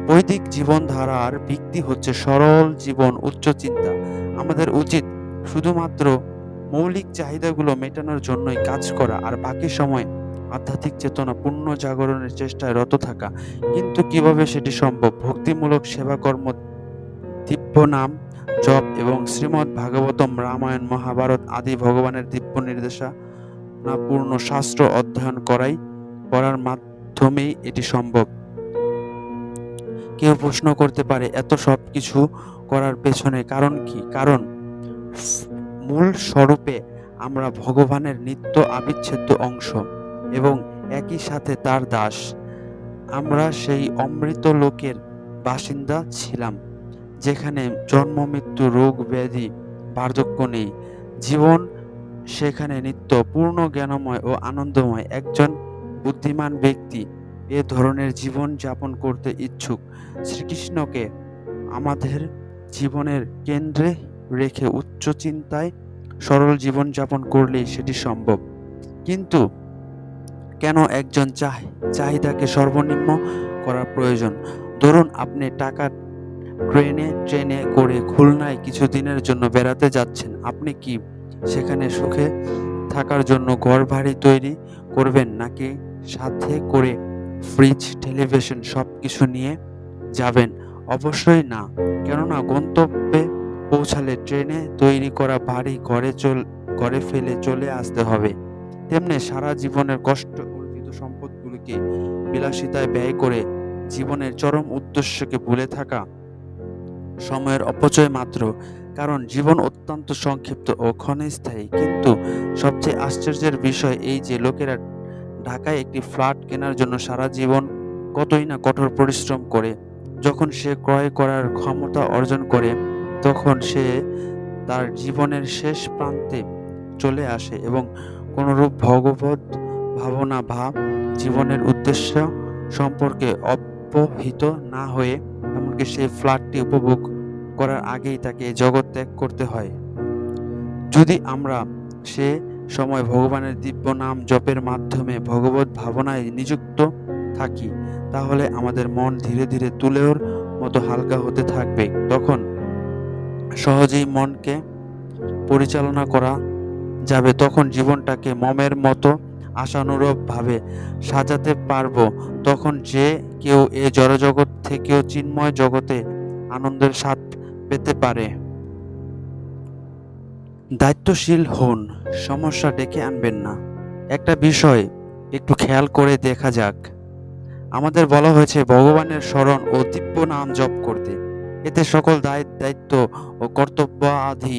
বৈদিক জীবনধারার ভিত্তি হচ্ছে সরল জীবন, উচ্চ চিন্তা। আমাদের উচিত শুধুমাত্র মৌলিক চাহিদাগুলো মেটানোর জন্যই কাজ করা, আর বাকি সময় আধ্যাত্মিক চেতনা পূর্ণ জাগরণের চেষ্টায় রত থাকা। কিন্তু কিভাবে সেটি সম্ভব? ভক্তিমূলক সেবাকর্ম, দিব্য নাম জপ এবং শ্রীমদ্ ভাগবতম, রামায়ণ, মহাভারত আদি ভগবানের দিব্য নির্দেশনা পূর্ণ শাস্ত্র অধ্যয়ন করার মাধ্যমেই এটি সম্ভব। কেউ প্রশ্ন করতে পারে, এত সব কিছু করার পেছনে কারণ কি? কারণ মূল স্বরূপে আমরা ভগবানের নিত্য আবিচ্ছেদ্য অংশ এবং একই সাথে তার দাস। আমরা সেই অমৃত লোকের বাসিন্দা ছিলাম, যেখানে জন্ম মৃত্যু, রোগ ব্যাধি, বার্ধক্য নেই। জীবন সেখানে নিত্য, পূর্ণ, জ্ঞানময় ও আনন্দময়। একজন বুদ্ধিমান ব্যক্তি এ ধরনের জীবন যাপন করতে ইচ্ছুক। শ্রীকৃষ্ণকে আমাদের জীবনের কেন্দ্রে রেখে উচ্চ চিন্তায় সরল জীবন যাপন করলেই সেটি সম্ভব। কিন্তু কেন একজন চাহিদাকে সর্বনিম্ন করার প্রয়োজন? ধরুন আপনি টাকা ট্রেনে করে খুলনায় কিছুদিনের জন্য বেড়াতে যাচ্ছেন। আপনি কি সেখানে সুখে থাকার জন্য ঘর বাড়ি তৈরি করবেন, নাকি সাথে করে ফ্রিজ, টেলিভিশন সবকিছু নিয়ে যাবেন? অবশ্যই না, কেননা গন্তব্যে পৌঁছালে ট্রেনে তৈরি করা বাড়ি ঘরে ফেলে চলে আসতে হবে। তেমনি সারা জীবনের কষ্ট অর্জিত সম্পদগুলিকে বিলাসিতায় ব্যয় করে জীবনের চরম উদ্দেশ্যকে ভুলে থাকা সময়ের অপচয় মাত্র। কারণ জীবন অত্যন্ত সংক্ষিপ্ত ও ক্ষণস্থায়ী। কিন্তু সবচেয়ে আশ্চর্যের বিষয় এই যে লোকেরা ঢাকায় একটি ফ্ল্যাট কেনার জন্য সারা জীবন কতই না কঠোর পরিশ্রম করে। যখন সে ক্রয় করার ক্ষমতা অর্জন করে, তখন সে তার জীবনের শেষ প্রান্তে চলে আসে এবং কোনরূপ ভগবত ভাবনা বা জীবনের উদ্দেশ্য সম্পর্কে অবহিত না হয়ে, এমনকি সেই ফ্ল্যাটটি উপভোগ করার আগেই তাকে জগৎ ত্যাগ করতে হয়। যদি আমরা সে সময় ভগবানের দিব্য নাম জপের মাধ্যমে ভগবত ভাবনায় নিযুক্ত থাকি, তাহলে আমাদের মন ধীরে ধীরে তুলোর মতো হালকা হতে থাকবে। তখন সহজেই মনকে পরিচালনা করা যাবে, তখন জীবনটাকে মমের মতো আশানুরূপভাবে সাজাতে পারবো। তখন যে কেউ এ জড়জগৎ থেকেও চিন্ময় জগতে আনন্দের স্বাদ পেতে পারে। দায়িত্বশীল হন, সমস্যা ডেকে আনবেন না। একটা বিষয় একটু খেয়াল করে দেখা যাক। আমাদের বলা হয়েছে ভগবানের স্মরণ ও দিব্য নাম জপ করতে। এতে সকল দায়িত্ব ও কর্তব্য আদি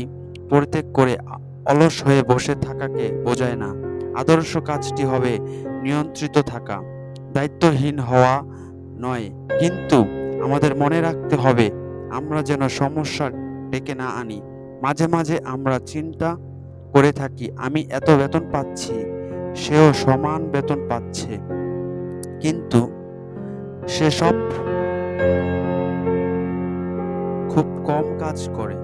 পরিত্যাগ করে অলস হয়ে বসে থাকাকে বোঝায় না। আদর্শ কাজটি হবে নিয়ন্ত্রিত থাকা, দায়িত্বহীন হওয়া নয়। কিন্তু আমাদের মনে রাখতে হবে আমরা যেন সমস্যা ডেকে না আনি। মাঝে মাঝে আমরা চিন্তা করে থাকি আমি এত বেতন পাচ্ছি, সেও সমান বেতন পাচ্ছে, কিন্তু সেসব খুব কম কাজ করে,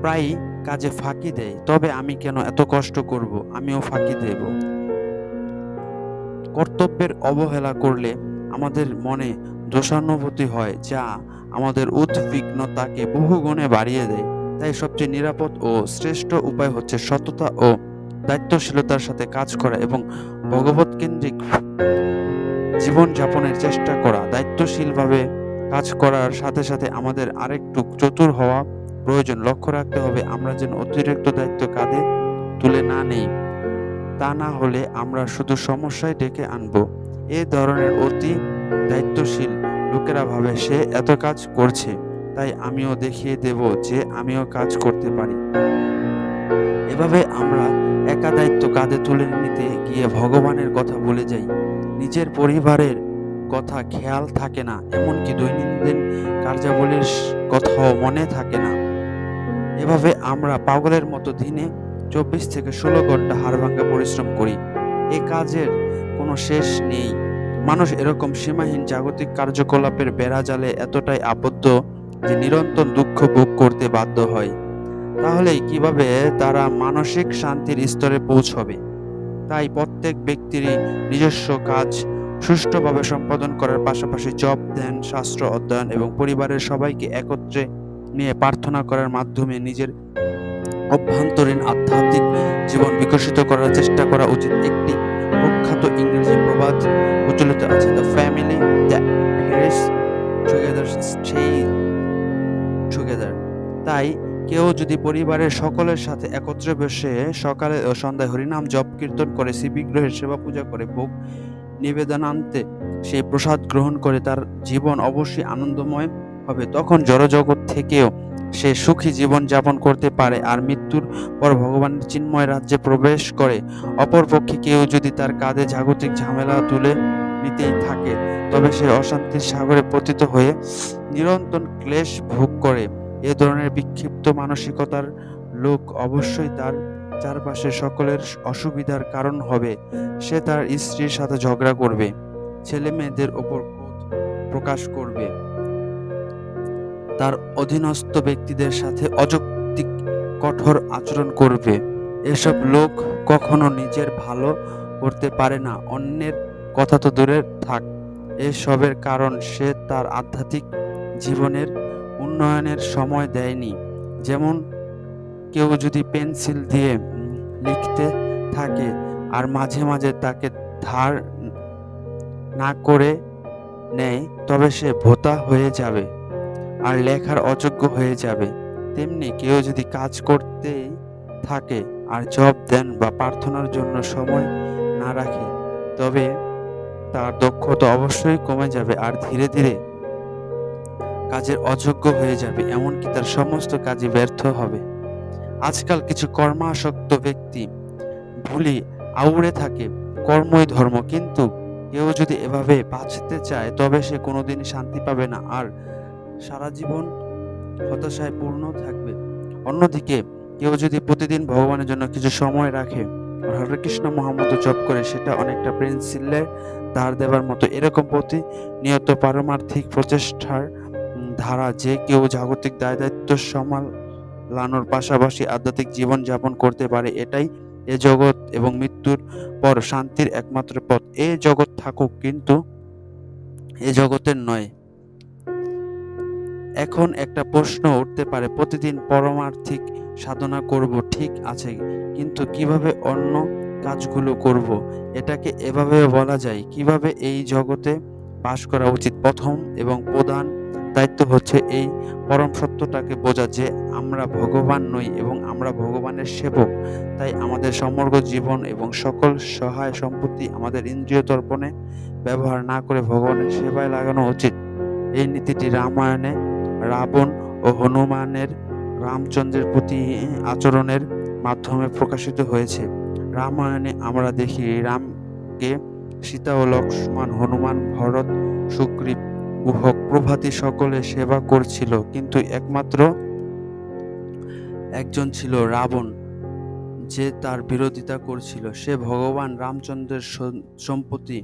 প্রায়ই কাজে ফাঁকি দেয়। তবে আমি কেন এত কষ্ট করব, আমিও ফাঁকি দেব। কর্তব্যের অবহেলা করলে আমাদের মনে দোষানুভূতি হয়, যা আমাদের উদ্বিগ্নতাকে বহুগুণে বাড়িয়ে দেয়। তাই সবচেয়ে নিরাপদ ও শ্রেষ্ঠ উপায় হচ্ছে সততা ও দায়িত্বশীলতার সাথে কাজ করা এবং ভগবত কেন্দ্রিক জীবনযাপনের চেষ্টা করা। দায়িত্বশীলভাবে কাজ করার সাথে সাথে আমাদের আরেকটু চতুর হওয়া প্রয়োজন। লক্ষ্য রাখতে হবে আমরা যেন অতিরিক্ত দায়িত্ব কাঁধে তুলে না নেই, তা না হলে আমরা শুধু সমস্যায় ডেকে আনব। এ ধরনের অতি দায়িত্বশীল লোকেরা ভাবে সে এত কাজ করছে, তাই আমিও দেখিয়ে দেব যে আমিও কাজ করতে পারি। এভাবে আমরা একা দায়িত্ব কাঁধে তুলে নিতে গিয়ে ভগবানের কথা ভুলে যাই, নিজের পরিবারের কথা খেয়াল থাকে না, এমনকি দৈনন্দিন কার্যাবলীর কথাও মনে থাকে না। এভাবে আমরা পাগলের মতো দিনে 24 থেকে 16 ঘন্টা হাড়ভাঙ্গা পরিশ্রম করি। এ কাজের কোনো শেষ নেই। মানুষ এরকম সীমাহীন জাগতিক কার্যকলাপের বেড়াজালে এতটাই আবদ্ধ যে নিরন্তর দুঃখ ভোগ করতে বাধ্য হয়। তাহলে কিভাবে তারা মানসিক শান্তির স্তরে পৌঁছবে? তাই প্রত্যেক ব্যক্তিরই নিজস্ব কাজ সুষ্ঠুভাবে সম্পাদন করার পাশাপাশি জপ, ধ্যান, শাস্ত্র অধ্যয়ন এবং পরিবারের সবাইকে একত্রে নিয়ে প্রার্থনা করার মাধ্যমে নিজের অভ্যন্তরীণ আধ্যাত্মিক জীবন বিকশিত করার চেষ্টা করা উচিত। একটি প্রখ্যাত ইংরেজি প্রবাদ প্রচলিত আছে, the family that perish together stay together. তাই কেউ যদি পরিবারের সকলের সাথে একত্রে বসে সকালে ও সন্ধ্যায় হরিনাম জপ কীর্তন করে, শ্রীবিগ্রহের সেবা পূজা করে, ভোগ নিবেদনান্তে সেই প্রসাদ গ্রহণ করে, তার জীবন অবশ্যই আনন্দময় হবে। তখন জড়জগৎ থেকেও সে সুখী জীবন যাপন করতে পারে আর মৃত্যুর পর ভগবানের চিন্ময় রাজ্যে প্রবেশ করে। অপরপক্ষে কেউ যদি তার কাঁধে জাগতিক ঝামেলা তুলে নিতেই থাকে, তবে সে অশান্তির সাগরে পতিত হয়ে নিরন্তর ক্লেশ ভোগ করে। এ ধরনের বিক্ষিপ্ত মানসিকতার লোক অবশ্যই তার চারপাশে সকলের অসুবিধার কারণ হবে। সে তার স্ত্রীর সাথে ঝগড়া করবে, ছেলে মেয়েদের ওপর ক্রোধ প্রকাশ করবে, তার অধীনস্থ ব্যক্তিদের সাথে অযৌক্তিক কঠোর আচরণ করবে। এসব লোক কখনো নিজের ভালো করতে পারে না, অন্যের কথা তো দূরে থাক, এসবের কারণ সে তার আধ্যাত্মিক জীবনের উন্নয়নের সময় দেয়নি। যেমন কেউ যদি পেন্সিল দিয়ে লিখতে থাকে আর মাঝে মাঝে তাকে ধার না করে নেয়, তবে সে ভোঁতা হয়ে যাবে আর লেখার অযোগ্য হয়ে যাবে। তেমনি কেউ যদি কাজ করতেই থাকে আর জব দেন বা প্রার্থনার জন্য সময় না রাখে, তবে তার দক্ষতা অবশ্যই কমে যাবে আর ধীরে ধীরে কাজের অযোগ্য হয়ে যাবে, এমনকি তার সমস্ত কাজে ব্যর্থ হবে। আজকাল কিছু কর্মাসক্ত ব্যক্তি ভুলি আউড়ে থাকে কর্মই ধর্ম, কিন্তু কেউ যদি এভাবে বাঁচতে চায় তবে সে কোনোদিন শান্তি পাবে না আর সারা জীবন হতাশায় পূর্ণ থাকবে। অন্যদিকে কেউ যদি প্রতিদিন ভগবানের জন্য কিছু সময় রাখে আর হরে কৃষ্ণ মহামন্ত্র জপ করে, সেটা অনেকটা পেন্সিলের ধার দেবার মতো। এরকম প্রতিনিয়ত পারমার্থিক প্রচেষ্টার ধারা যে কেউ জাগতিক দায়িত্ব সামলানোর পাশাপাশি আধ্যাত্মিক জীবন যাপন করতে পারে, এটাই এ জগৎ এবং মৃত্যুর পর শান্তির একমাত্র পথ। এ জগৎ থাকুক, কিন্তু এ জগতের নয়। এখন একটা প্রশ্ন উঠতে পারে, প্রতিদিন পরমার্থিক সাধনা করব ঠিক আছে, কিন্তু কিভাবে অন্য কাজগুলো করব? এটাকে এভাবেও বলা যায়, কিভাবে এই জগতে বাস করা উচিত। প্রথম এবং প্রধান দায়িত্ব হচ্ছে এই পরম সত্যটাকে বোঝা যে আমরা ভগবান নই এবং আমরা ভগবানের সেবক। তাই আমাদের সমগ্র জীবন এবং সকল সহায় সম্পত্তি আমাদের ইন্দ্রিয় তর্পণে ব্যবহার না করে ভগবানের সেবায় লাগানো উচিত। এই নীতিটি রামায়ণে রাবণ ও হনুমানের রামচন্দ্রের প্রতি আচরণের মাধ্যমে প্রকাশিত হয়েছে। রামায়ণে আমরা দেখি রামকে সীতা ও লক্ষ্মণ, হনুমান, ভরত, সুগ্রীব, গুহক প্রভৃতি সকলে সেবা করছিল, কিন্তু একমাত্র একজন ছিল রাবণ, যে তার বিরোধিতা করছিল। সে ভগবান রামচন্দ্রের সম্পত্তি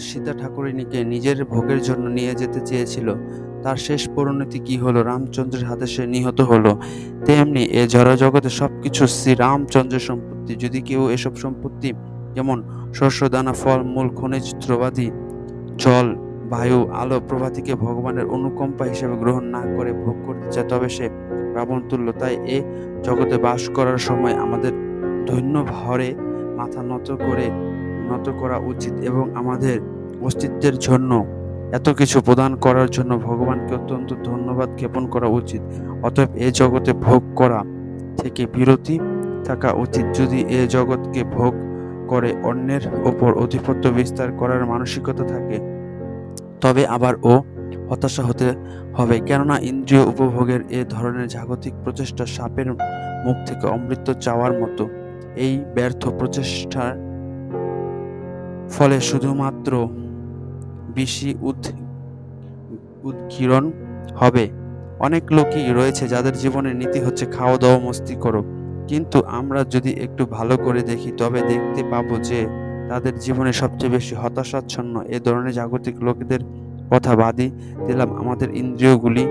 সীতা ঠাকুরানীকে নিজের ভোগের জন্য নিয়ে যেতে চেয়েছিল। তার শেষ পরিণতি কি হলো? রামচন্দ্রের হাতে সে নিহত হলো। তেমনি এ জড়জগতে সবকিছু শ্রী রামচন্দ্রের সম্পত্তি। যদি কেউ এসব সম্পত্তি যেমন শস্য, দানা, ফল মূল, খনিজ দ্রব্যাদি, জল, বায়ু, আলো প্রভৃতিকে ভগবানের অনুকম্পা হিসেবে গ্রহণ না করে ভোগ করতে চায়, তবে সে রাবণ তুল্য। তাই এ জগতে বাস করার সময় আমাদের ধন্য ভরে মাথা নত করা উচিত এবং আমাদের অস্তিত্বের জন্য এত কিছু প্রদান করার জন্য ভগবানকে অত্যন্ত ধন্যবাদ জ্ঞাপন করা উচিত। অতএব এ জগতে ভোগ করা থেকে বিরতি থাকা উচিত। যদি এ জগৎকে ভোগ করে অন্যের ওপর আধিপত্য বিস্তার করার মানসিকতা থাকে, তবে আবার হতাশা হতে হবে, কেননা ইন্দ্রিয় উপভোগের এ ধরনের জাগতিক প্রচেষ্টা সাপের মুখ থেকে অমৃত চাওয়ার মতো। এই ব্যর্থ প্রচেষ্টার ফলে শুধুমাত্র বিষী উদ্গীরণ হবে। অনেক লোকই রয়েছে যাদের জীবনের নীতি হচ্ছে খাওয়া দাওয়া মস্তি করো, কিন্তু আমরা যদি একটু ভালো করে দেখি তবে দেখতে পাবো যে তাদের জীবনে সবচেয়ে বেশি হতাশাচ্ছন্ন এ ধরনের জাগতিক লোকেদের কথা বাদই দিলাম। আমাদের ইন্দ্রিয়গুলি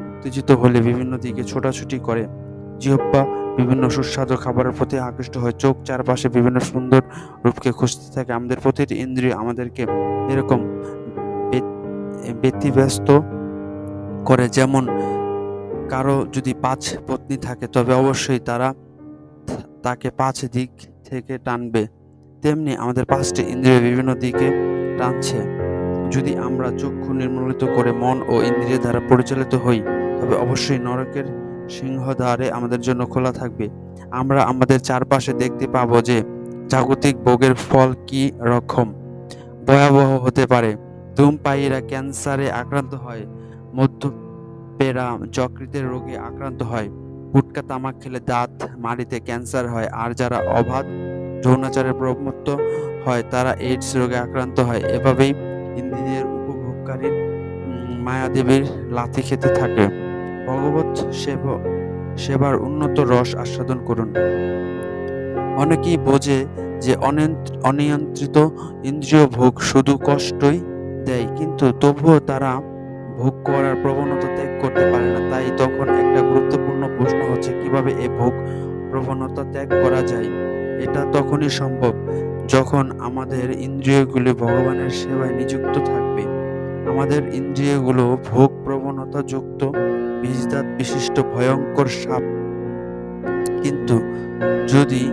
উত্তেজিত হলে বিভিন্ন দিকে ছোটাছুটি করে, জিহ্বা বিভিন্ন সুস্বাদু খাবারের প্রতি আকৃষ্ট হয়, চোখ চারপাশে বিভিন্ন সুন্দর রূপকে খুঁজতে থাকে। আমাদের প্রতিটি ইন্দ্রিয় আমাদেরকে এরকম ব্যতিব্যস্ত করে। যেমন কারো যদি 5 পত্নী থাকে তবে অবশ্যই তাকে 5 দিক থেকে টানবে, তেমনি আমাদের 5টি ইন্দ্রিয় বিভিন্ন দিকে টানছে। যদি আমরা চক্ষু নির্মলিত করে মন ও ইন্দ্রিয় দ্বারা পরিচালিত হই, তবে অবশ্যই নরকের সিংহদ্বারে আমাদের জন্য খোলা থাকবে। আমরা আমাদের চারপাশে দেখতে পাবো যে জাগতিক ভোগের ফল কি রকম ভয়াবহ হতে পারে। ধূমপায়ীরা ক্যান্সারে আক্রান্ত হয়, মদ্যপেরা যকৃতের রোগে আক্রান্ত হয়, গুটকা তামাক খেলে দাঁত মাড়িতে ক্যান্সার হয়, আর যারা অবাধ যৌনাচারে প্রবৃত্ত হয় তারা এইডস রোগে আক্রান্ত হয়। এভাবেই ইন্দ্রিয়ের উপভোগকারীর মায়াদেবীর লাথি খেতে থাকে। ভগবত সেবার উন্নত রস আস্বাদন করুন। অনেকেই বোঝে যে অনিয়ন্ত্রিত ইন্দ্রিয় ভোগ শুধু কষ্টই দেয়, কিন্তু তবুও তারা ভোগ করার প্রবণতা ত্যাগ করতে পারে না। তাই তখন একটা গুরুত্বপূর্ণ প্রশ্ন হচ্ছে, কিভাবে এই ভোগ প্রবণতা ত্যাগ করা যায়? এটা তখনই সম্ভব যখন আমাদের ইন্দ্রিয়গুলি ভগবানের সেবায় নিযুক্ত থাকবে। আমাদের ইন্দ্রিয়গুলো ভোগ প্রবণতা যুক্ত বিষদাঁত বিশিষ্ট ভয়ঙ্কর সাপ, কিন্তু যদি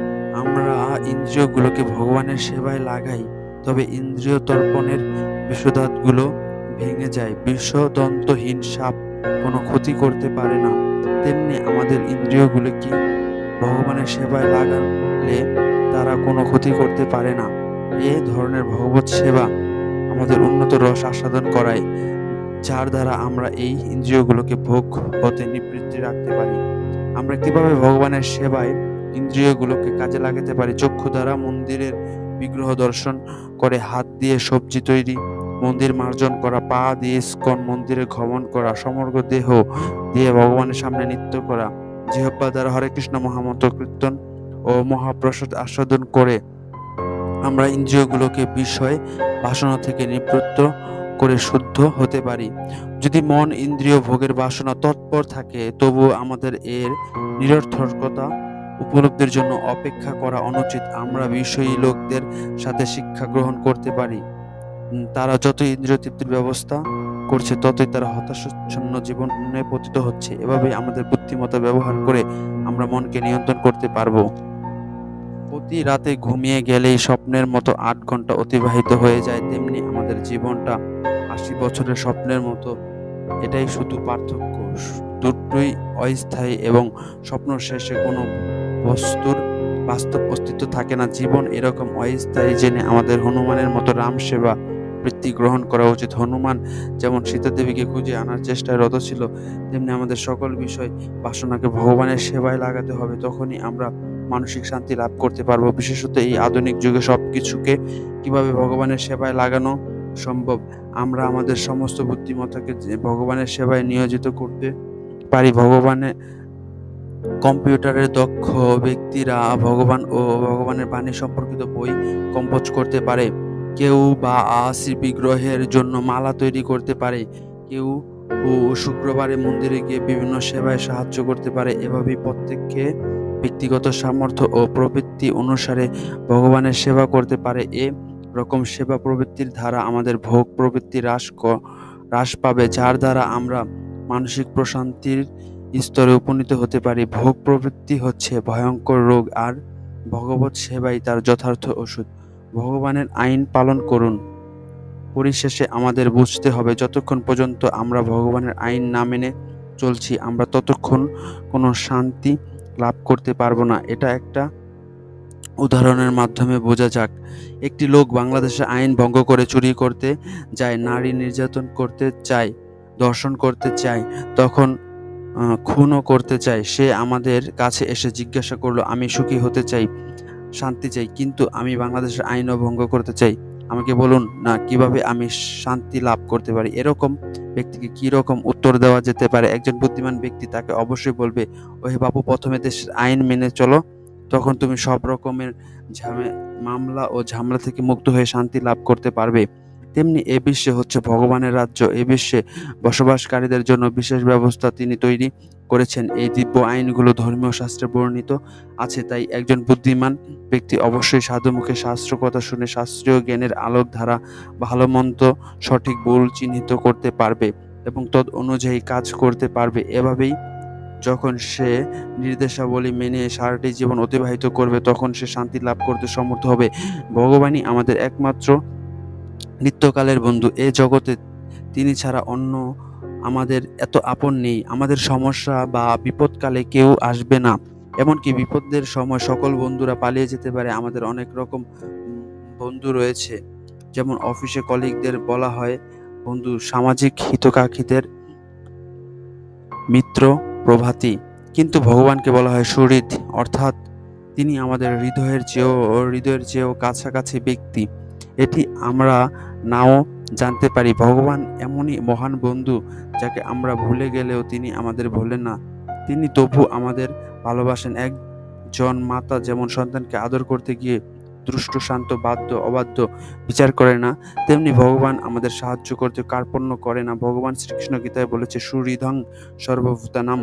আমরা ইন্দ্রিয়গুলোকে ভগবানের সেবায় লাগাই তবে ইন্দ্রিয় তর্পণের বিষদাঁতগুলো ভেঙে যায়। বিষদন্তহীন সাপ কোনো ক্ষতি করতে পারে না। তেমনি আমাদের ইন্দ্রিয়গুলোকে ভগবানের সেবায় লাগালে তারা কোনো ক্ষতি করতে পারে না। এ ধরনের ভগবত সেবা আমাদের উন্নত রস আস্বাদন করায়, যার দ্বারা আমরা এই ইন্দ্রিয়গুলোকে ভোগ হতে নিবৃত্তি রাখতে পারি। আমরা কিভাবে ভগবানের সেবায় ইন্দ্রিয়গুলোকে কাজে লাগাতে পারি? চক্ষু দ্বারা মন্দিরের বিগ্রহ দর্শন করে, হাত দিয়ে সবজি তৈরি, মন্দির মার্জন করা, পা দিয়ে ইস্কন মন্দিরে ভ্রমণ করা, সমগ্র দেহ দিয়ে ভগবানের সামনে নৃত্য করা, জিহ্বা দ্বারা হরে কৃষ্ণ মহামন্ত্র কীর্তন ও মহাপ্রসাদ আস্বাদন করে আমরা ইন্দ্রিয়গুলোকে বিষয় বাসনা থেকে নিবৃত্ত করে শুদ্ধ হতে পারি। যদি মন ইন্দ্রিয় ভোগের বাসনা তৎপর থাকে, তবুও আমাদের এর নিরর্থকতা উপলব্ধির জন্য অপেক্ষা করা অনুচিত। আমরা বিষয়ী লোকদের সাথে শিক্ষা গ্রহণ করতে পারি। তারা যত ইন্দ্রিয় তৃপ্তির ব্যবস্থা করছে ততই তারা হতাশাচ্ছন্ন জীবনে পতিত হচ্ছে। এভাবেই আমাদের বুদ্ধিমত্তা ব্যবহার করে আমরা মনকে নিয়ন্ত্রণ করতে পারবো। প্রতি রাতে ঘুমিয়ে গেলেই স্বপ্নের মতো 8 ঘন্টা অতিবাহিত হয়ে যায়, তেমনি আমাদের জীবনটা 80 বছরের স্বপ্নের মতো। এটাই শুধু পার্থক্য। দুটোই অস্থায়ী এবং স্বপ্ন শেষে কোনো বস্তুর বাস্তব অস্তিত্ব থাকে না। জীবন এরকম অস্থায়ী জেনে আমাদের হনুমানের মতো রাম সেবা বৃত্তি গ্রহণ করা উচিত। হনুমান যেমন সীতা দেবীকে খুঁজে আনার চেষ্টায় রত ছিল, তেমনি আমাদের সকল বিষয় বাসনাকে ভগবানের সেবায় লাগাতে হবে। তখনই আমরা মানসিক শান্তি লাভ করতে পারবো। বিশেষত এই আধুনিক যুগে সবকিছুকে কিভাবে ভগবানের সেবায় লাগানো সম্ভব, আমরা আমাদের সমস্ত বুদ্ধিমত্তাকে ভগবানের সেবায় নিয়োজিত করতে পারি। কম্পিউটারের দক্ষ ব্যক্তিরা ভগবান ও ভগবানের বাণী সম্পর্কিত বই কম্পোজ করতে পারে। কেউ বা বিগ্রহের জন্য মালা তৈরি করতে পারে, কেউ শুক্রবারে মন্দিরে গিয়ে বিভিন্ন সেবায় সাহায্য করতে পারে। এভাবেই প্রত্যেককে ব্যক্তিগত সামর্থ্য ও প্রবৃত্তি অনুসারে ভগবানের সেবা করতে পারে। রকম সেবা প্রবৃত্তির দ্বারা আমাদের ভোগ প্রবৃত্তি হ্রাস পাবে, যার দ্বারা আমরা মানসিক প্রশান্তির স্তরে উপনীত হতে পারি। ভোগ প্রবৃত্তি হচ্ছে ভয়ঙ্কর রোগ, আর ভগবত সেবাই তার যথার্থ ওষুধ। ভগবানের আইন পালন করুন। পরিশেষে আমাদের বুঝতে হবে, যতক্ষণ পর্যন্ত আমরা ভগবানের আইন না মেনে চলছি, আমরা ততক্ষণ কোনো শান্তি লাভ করতে পারবো না। এটা একটা উদাহরণের মাধ্যমে বোঝা যাক। একটি লোক বাংলাদেশে আইন ভঙ্গ করে চুরি করতে যায়, নারী নির্যাতন করতে চায়, ধর্ষণ করতে চায়, তখন খুনও করতে চায়। সে আমাদের কাছে এসে জিজ্ঞাসা করলো, আমি সুখী হতে চাই, শান্তি চাই, কিন্তু আমি বাংলাদেশের আইনও ভঙ্গ করতে চাই। আমাকে বলুন না কিভাবে আমি শান্তি লাভ করতে পারি। এরকম ব্যক্তিকে কি রকম উত্তর দেওয়া যেতে পারে? একজন বুদ্ধিমান ব্যক্তি তাকে অবশ্যই বলবে, ওহে বাবু, প্রথমে দেশের আইন মেনে চলো, তখন তুমি সব রকমের মামলা ও ঝামেলা থেকে মুক্ত হয়ে শান্তি লাভ করতে পারবে। তেমনি এ বিশ্বে হচ্ছে ভগবানের রাজ্য। এ বিশ্বে বসবাসকারীদের জন্য বিশেষ ব্যবস্থা তিনি তৈরি করেছেন। এই দিব্য আইনগুলো ধর্মীয় শাস্ত্রে বর্ণিত আছে। তাই একজন বুদ্ধিমান ব্যক্তি অবশ্যই সাধুমুখে শাস্ত্র কথা শুনে শাস্ত্রীয় জ্ঞানের আলোক ধারা ভালো মন্দ সঠিক ভুল চিহ্নিত করতে পারবে এবং তদ অনুযায়ী কাজ করতে পারবে। এভাবেই যখন সে নির্দেশাবলী মেনে সারাটি জীবন অতিবাহিত করবে, তখন সে শান্তি লাভ করতে সমর্থ হবে। ভগবানই আমাদের একমাত্র নিত্যকালের বন্ধু। এ জগতে তিনি ছাড়া অন্য আমাদের এত আপন নেই। আমাদের সমস্যা বা বিপদকালে কেউ আসবে না, এমনকি বিপদের সময় সকল বন্ধুরা পালিয়ে যেতে পারে। আমাদের অনেক রকম বন্ধু রয়েছে, যেমন অফিসে কলিগদের বলা হয় বন্ধু, সামাজিক হিতকাক্ষীদের মিত্র প্রভাতী, কিন্তু ভগবানকে বলা হয় সুহৃদ, অর্থাৎ তিনি আমাদের হৃদয়ের চেয়েও কাছাকাছি ব্যক্তি। এটি আমরা নাও জানতে পারি। ভগবান এমনই মহান বন্ধু, যাকে আমরা ভুলে গেলেও তিনি আমাদের ভোলেন না। তিনি তবু আমাদের ভালোবাসেন। একজন মাতা যেমন সন্তানকে আদর করতে গিয়ে দুষ্ট, শান্ত, বাধ্য, অবাধ্য বিচার করে না, তেমনি ভগবান আমাদের সাহায্য করতে কার্পণ্য করে না। ভগবান শ্রীকৃষ্ণ গীতায় বলেছে, সুহৃদং সর্বভূতানাম,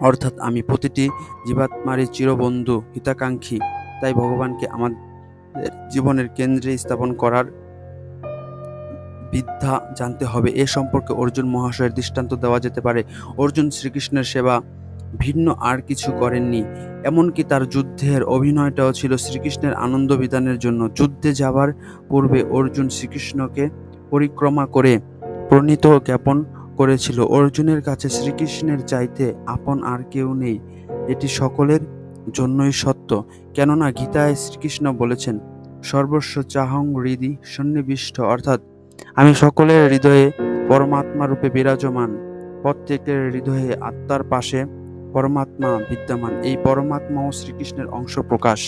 অর্থাৎ আমি প্রতিটি জীবাত্মারই চিরবন্ধু, হিতাকাঙ্ক্ষী। তাই ভগবানকে আমাদের জীবনের কেন্দ্রে স্থাপন করার বিদ্যা জানতে হবে। এ সম্পর্কে অর্জুন মহাশয়ের দৃষ্টান্ত দেওয়া যেতে পারে। অর্জুন শ্রীকৃষ্ণের সেবা ভিন্ন আর কিছু করেননি, এমনকি তার যুদ্ধের অভিনয়টাও ছিল শ্রীকৃষ্ণের আনন্দ বিধানের জন্য। যুদ্ধে যাবার পূর্বে অর্জুন শ্রীকৃষ্ণকে পরিক্রমা করে প্রণীত জ্ঞাপন করেছিল, অর্জুনের কাছে শ্রীকৃষ্ণের চাইতে আপন আর কেউ নেই। এটি সকলের জন্যই সত্য, কেননা গীতায় শ্রীকৃষ্ণ বলেছেন, সর্বস্ব চাহং হৃদি সন্নিবিষ্ট, অর্থাৎ আমি সকলের হৃদয়ে পরমাত্মা রূপে বিরাজমান। প্রত্যেকের হৃদয়ে আত্মার পাশে পরমাত্মা বিদ্যমান। এই পরমাত্মাও শ্রীকৃষ্ণের অংশ প্রকাশ।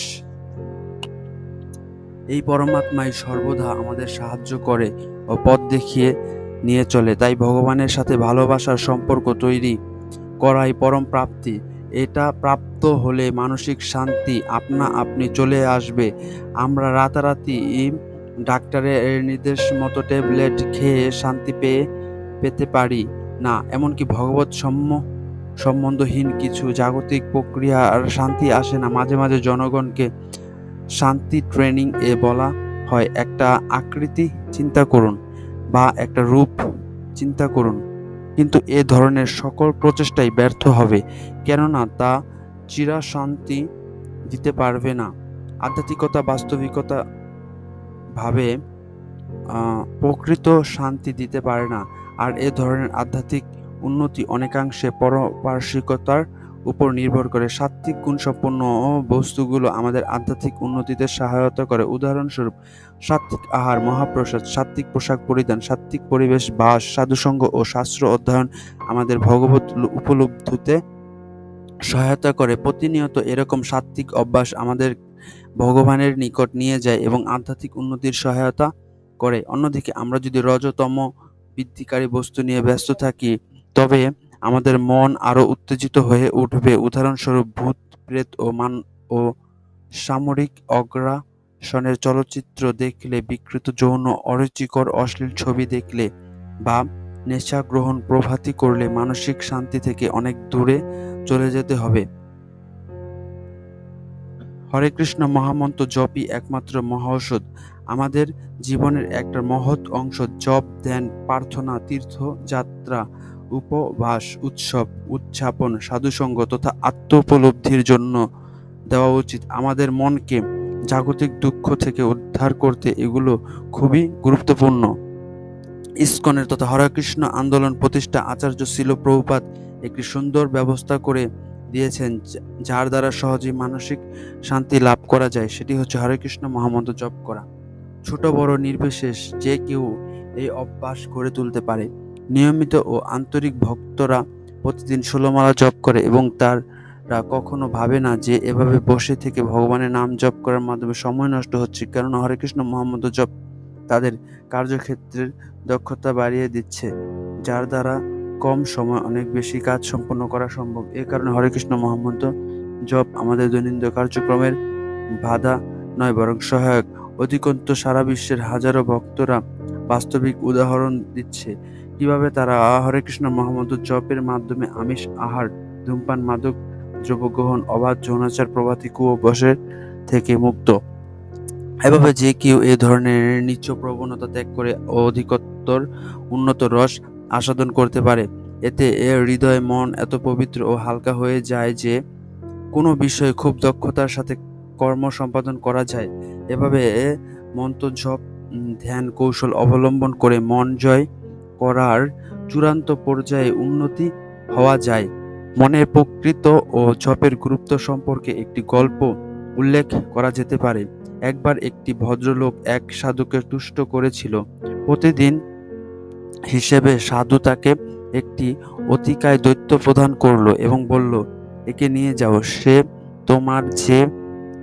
এই পরমাত্মাই সর্বদা আমাদের সাহায্য করে ও পথ দেখিয়ে নিয়ে চলে। তাই ভগবানের সাথে ভালোবাসার সম্পর্ক তৈরি করাই পরম প্রাপ্তি। এটা প্রাপ্ত হলে মানসিক শান্তি আপনা আপনি চলে আসবে। আমরা রাতারাতি ডাক্তারের নির্দেশ মতো ট্যাবলেট খেয়ে শান্তি পেতে পারি না, এমনকি ভগবত সম্বন্ধহীন কিছু জাগতিক প্রক্রিয়ার শান্তি আসে না। মাঝে মাঝে জনগণকে শান্তি ট্রেনিং বলা হয়। একটা আকৃতি চিন্তা করুন বা একটা রূপ চিন্তা করুন। কিন্তু এ ধরনের সকল প্রচেষ্টাই ব্যর্থ হবে, কেননা তা চিরশান্তি দিতে পারবে না। আধ্যাত্মিকতা বাস্তবিকতা ভাবে প্রকৃত শান্তি দিতে পারে না। আর এ ধরনের আধ্যাত্মিক উন্নতি অনেকাংশে পারপার্শ্বিকতার উপর নির্ভর করে। সাত্ত্বিক গুণসম্পন্ন বস্তুগুলো আমাদের আধ্যাত্মিক উন্নতিতে সহায়তা করে। উদাহরণস্বরূপ, সাত্ত্বিক আহার, মহাপ্রসাদ, সাত্ত্বিক পোশাক পরিধান, সাত্ত্বিক পরিবেশ, বাস, সাধুসঙ্গ ও শাস্ত্র অধ্যয়ন আমাদের ভগবত উপলব্ধিতে সহায়তা করে। প্রতিনিয়ত এরকম সাত্ত্বিক অভ্যাস আমাদের ভগবানের নিকট নিয়ে যায় এবং আধ্যাত্মিক উন্নতির সহায়তা করে। অন্যদিকে আমরা যদি রজতম বৃদ্ধিকারী বস্তু নিয়ে ব্যস্ত থাকি, তবে আমাদের মন আরো উত্তেজিত হয়ে উঠবে। উদাহরণস্বরূপ, ভূত প্রেত ও সামরিক অগ্রাসনের চলচ্চিত্র দেখলে, বিকৃত যৌন অরুচিকর অশ্লীল ছবি দেখলে বা নেশা গ্রহণ প্রভৃতি করলে মানসিক শান্তি থেকে অনেক দূরে চলে যেতে হবে। হরে কৃষ্ণ মহামন্ত্র জপই একমাত্র মহাঔষধ। আমাদের জীবনের একটা মহৎ অংশ জপ, ধ্যান, প্রার্থনা, তীর্থযাত্রা, উপবাস, উৎসব, উদযাপন, সাধুসঙ্গ তথা আত্ম-উপলব্ধির জন্য দেওয়া উচিত। আমাদের মনকে জাগতিক দুঃখ থেকে উদ্ধার করতে এগুলো খুবই গুরুত্বপূর্ণ। ইসকনের তথা হরেকৃষ্ণ আন্দোলন প্রতিষ্ঠা আচার্য শিল প্রভুপাদ একটি সুন্দর ব্যবস্থা করে দিয়েছেন, যার দ্বারা সহজেই মানসিক শান্তি লাভ করা যায়। সেটি হচ্ছে হরেকৃষ্ণ মহামন্ত্র জপ করা। ছোট বড় নির্বিশেষ যে কেউ এই অভ্যাস গড়ে তুলতে পারে। নিয়মিত ও আন্তরিক ভক্তরা প্রতিদিন 16 মালা জপ করে এবং তারা কখনো ভাবে না যে এভাবে বসে থেকে ভগবানের নাম জপ করার মাধ্যমে সময় নষ্ট হচ্ছে, কেননা হরেকৃষ্ণ মহামন্ত্র জপ তাদের কার্যক্ষেত্রের দক্ষতা বাড়িয়ে দিচ্ছে, যার দ্বারা কম সময় অনেক বেশি কাজ সম্পন্ন করা সম্ভব। এ কারণে হরেকৃষ্ণ মহামন্ত্র জপ আমাদের দৈনন্দিন কার্যক্রমের বাধা নয়, বরং সহায়ক। অধিকন্তু সারা বিশ্বের হাজারো ভক্তরা বাস্তবিক উদাহরণ দিচ্ছে কিভাবে তারা হরেকৃষ্ণ মহামন্ত্র জপের মাধ্যমে আমিষ আহার, ধূমপান, মাদক দ্রব্য গ্রহণ, অবাধ যৌনাচার প্রভৃতি কুঅভ্যাসের থেকে মুক্ত। এভাবে যে কেউ এ ধরনের নীচ প্রবণতা ত্যাগ করে অধিকতর উন্নত রস আস্বাদন করতে পারে। এতে এর হৃদয় মন এত পবিত্র ও হালকা হয়ে যায় যে কোনো বিষয়ে খুব দক্ষতার সাথে কর্ম সম্পাদন করা যায়। এভাবে মন্ত্র জপ, ধ্যান কৌশল অবলম্বন করে মন জয় করার চূড়ান্ত পর্যায়ে উন্নতি হওয়া যায়। মনের প্রকৃত ও জপের গুরুত্ব সম্পর্কে একটি গল্প উল্লেখ করা যেতে পারে। একবার একটি ভদ্রলোক এক সাধুকে তুষ্ট করেছিল। প্রতিদিন হিসেবে সাধু তাকে একটি অতিকায় দৈত্য প্রদান করল এবং বলল, একে নিয়ে যাও, সে তোমার যে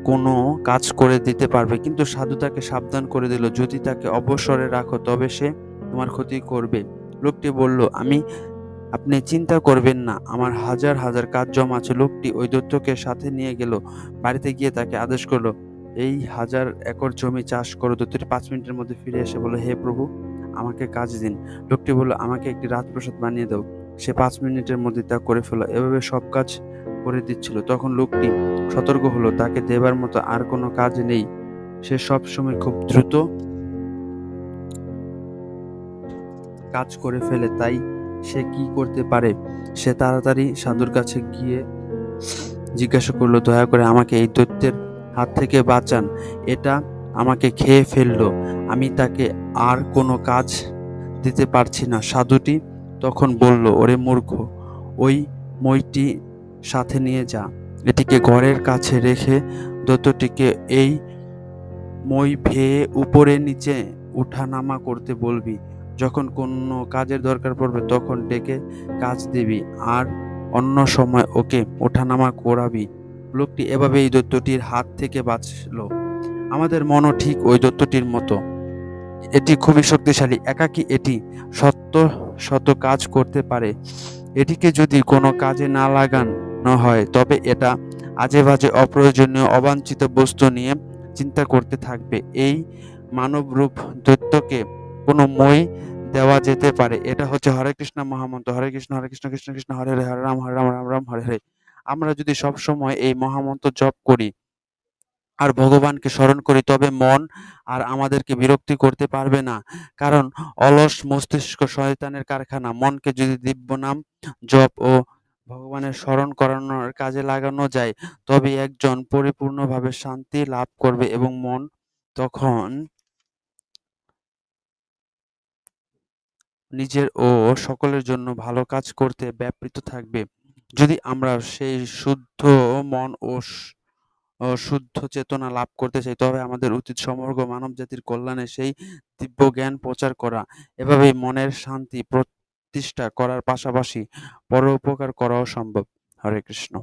কোনো কাজ করে দিতে পারবে। কিন্তু সাধু তাকে সাবধান করে দিল, যদি তাকে অবসরে রাখো তবে সে তোমার ক্ষতি করবে। লোকটি বলল, আপনি চিন্তা করবেন না, আমার হাজার হাজার কাজ জমা আছে। লোকটি ওই দৈত্যকে সাথে নিয়ে গেল। বাড়িতে গিয়ে তাকে আদেশ করলো, এই 1000 একর জমি চাষ করো। দৈত্যটি 5 মিনিটের মধ্যে ফিরে এসে বলল, হে প্রভু, আমাকে কাজ দিন। লোকটি বলল, আমাকে একটি রাজপ্রাসাদ বানিয়ে দাও। সে 5 মিনিটের মধ্যে তা করে ফেলো। এভাবে সব কাজ করে দিচ্ছিল। তখন লোকটি সতর্ক হলো, তাকে দেবার মতো আর কোনো কাজ নেই। সে সব সময় খুব দ্রুত কাজ করে ফেলে, তাই সে কি করতে পারে? সে তাড়াতাড়ি সাধুর কাছে গিয়ে জিজ্ঞাসা করলো, দয়া করে আমাকে এই দৈত্যের হাত থেকে বাঁচান, এটা আমাকে খেয়ে ফেললো। আমি তাকে আর কোনো কাজ দিতে পারছি না। সাধুটি তখন বলল, ওরে মূর্খ, ওই মইটি সাথে নিয়ে যা। এটিকে ঘরের কাছে রেখে দৈত্যটিকে এই মই ভেয়ে উপরে নিচে উঠানামা করতে বলবি। যখন কোনো কাজের দরকার পড়বে তখন ডেকে কাজ দিবি, আর অন্য সময় ওকে ওঠানামা করাবি। লোকটি এভাবে এই দৈত্যটির হাত থেকে বাঁচল। আমাদের মনও ঠিক ওই দৈত্যটির মতো। এটি খুবই শক্তিশালী। একাকী এটি শত কাজ করতে পারে। এটিকে যদি কোনো কাজে না লাগানো হয় তবে এটা আজে বাজে অপ্রয়োজনীয় অবাঞ্ছিত বস্তু নিয়ে চিন্তা করতে থাকবে। এই মানবরূপ দৈত্যকে কোনো মই দেওয়া যেতে পারে। এটা হচ্ছে হরে কৃষ্ণ মহামন্ত্র। হরে কৃষ্ণ কৃষ্ণ কৃষ্ণ হরে হরে, হরে রাম রাম রাম হরে হরে। আমরা যদি সব সময় এই মহামন্ত্র জপ করি, আর ভগবানকে স্মরণ করি, তবে মন আর আমাদেরকে বিরক্তি করতে পারবে না। কারণ অলস মস্তিষ্ক শয়তানের কারখানা। মনকে যদি দিব্য নাম, জপ ও ভগবানের স্মরণ করানোর কাজে লাগানো যায়, তবে একজন পরিপূর্ণভাবে শান্তি লাভ করবে এবং মন তখন নিজের ও সকলের জন্য ভালো কাজ করতে ব্যাপৃত থাকবে। যদি আমরা সেই শুদ্ধ মন ও শুদ্ধ চেতনা লাভ করতে চাই, তবে আমাদের উচিত সমগ্র মানবজাতির কল্যাণে সেই দিব্য জ্ঞান প্রচার করা। এভাবেই মনের শান্তি প্রতিষ্ঠা করার পাশাপাশি পরোপকার করাও সম্ভব। হরে কৃষ্ণ।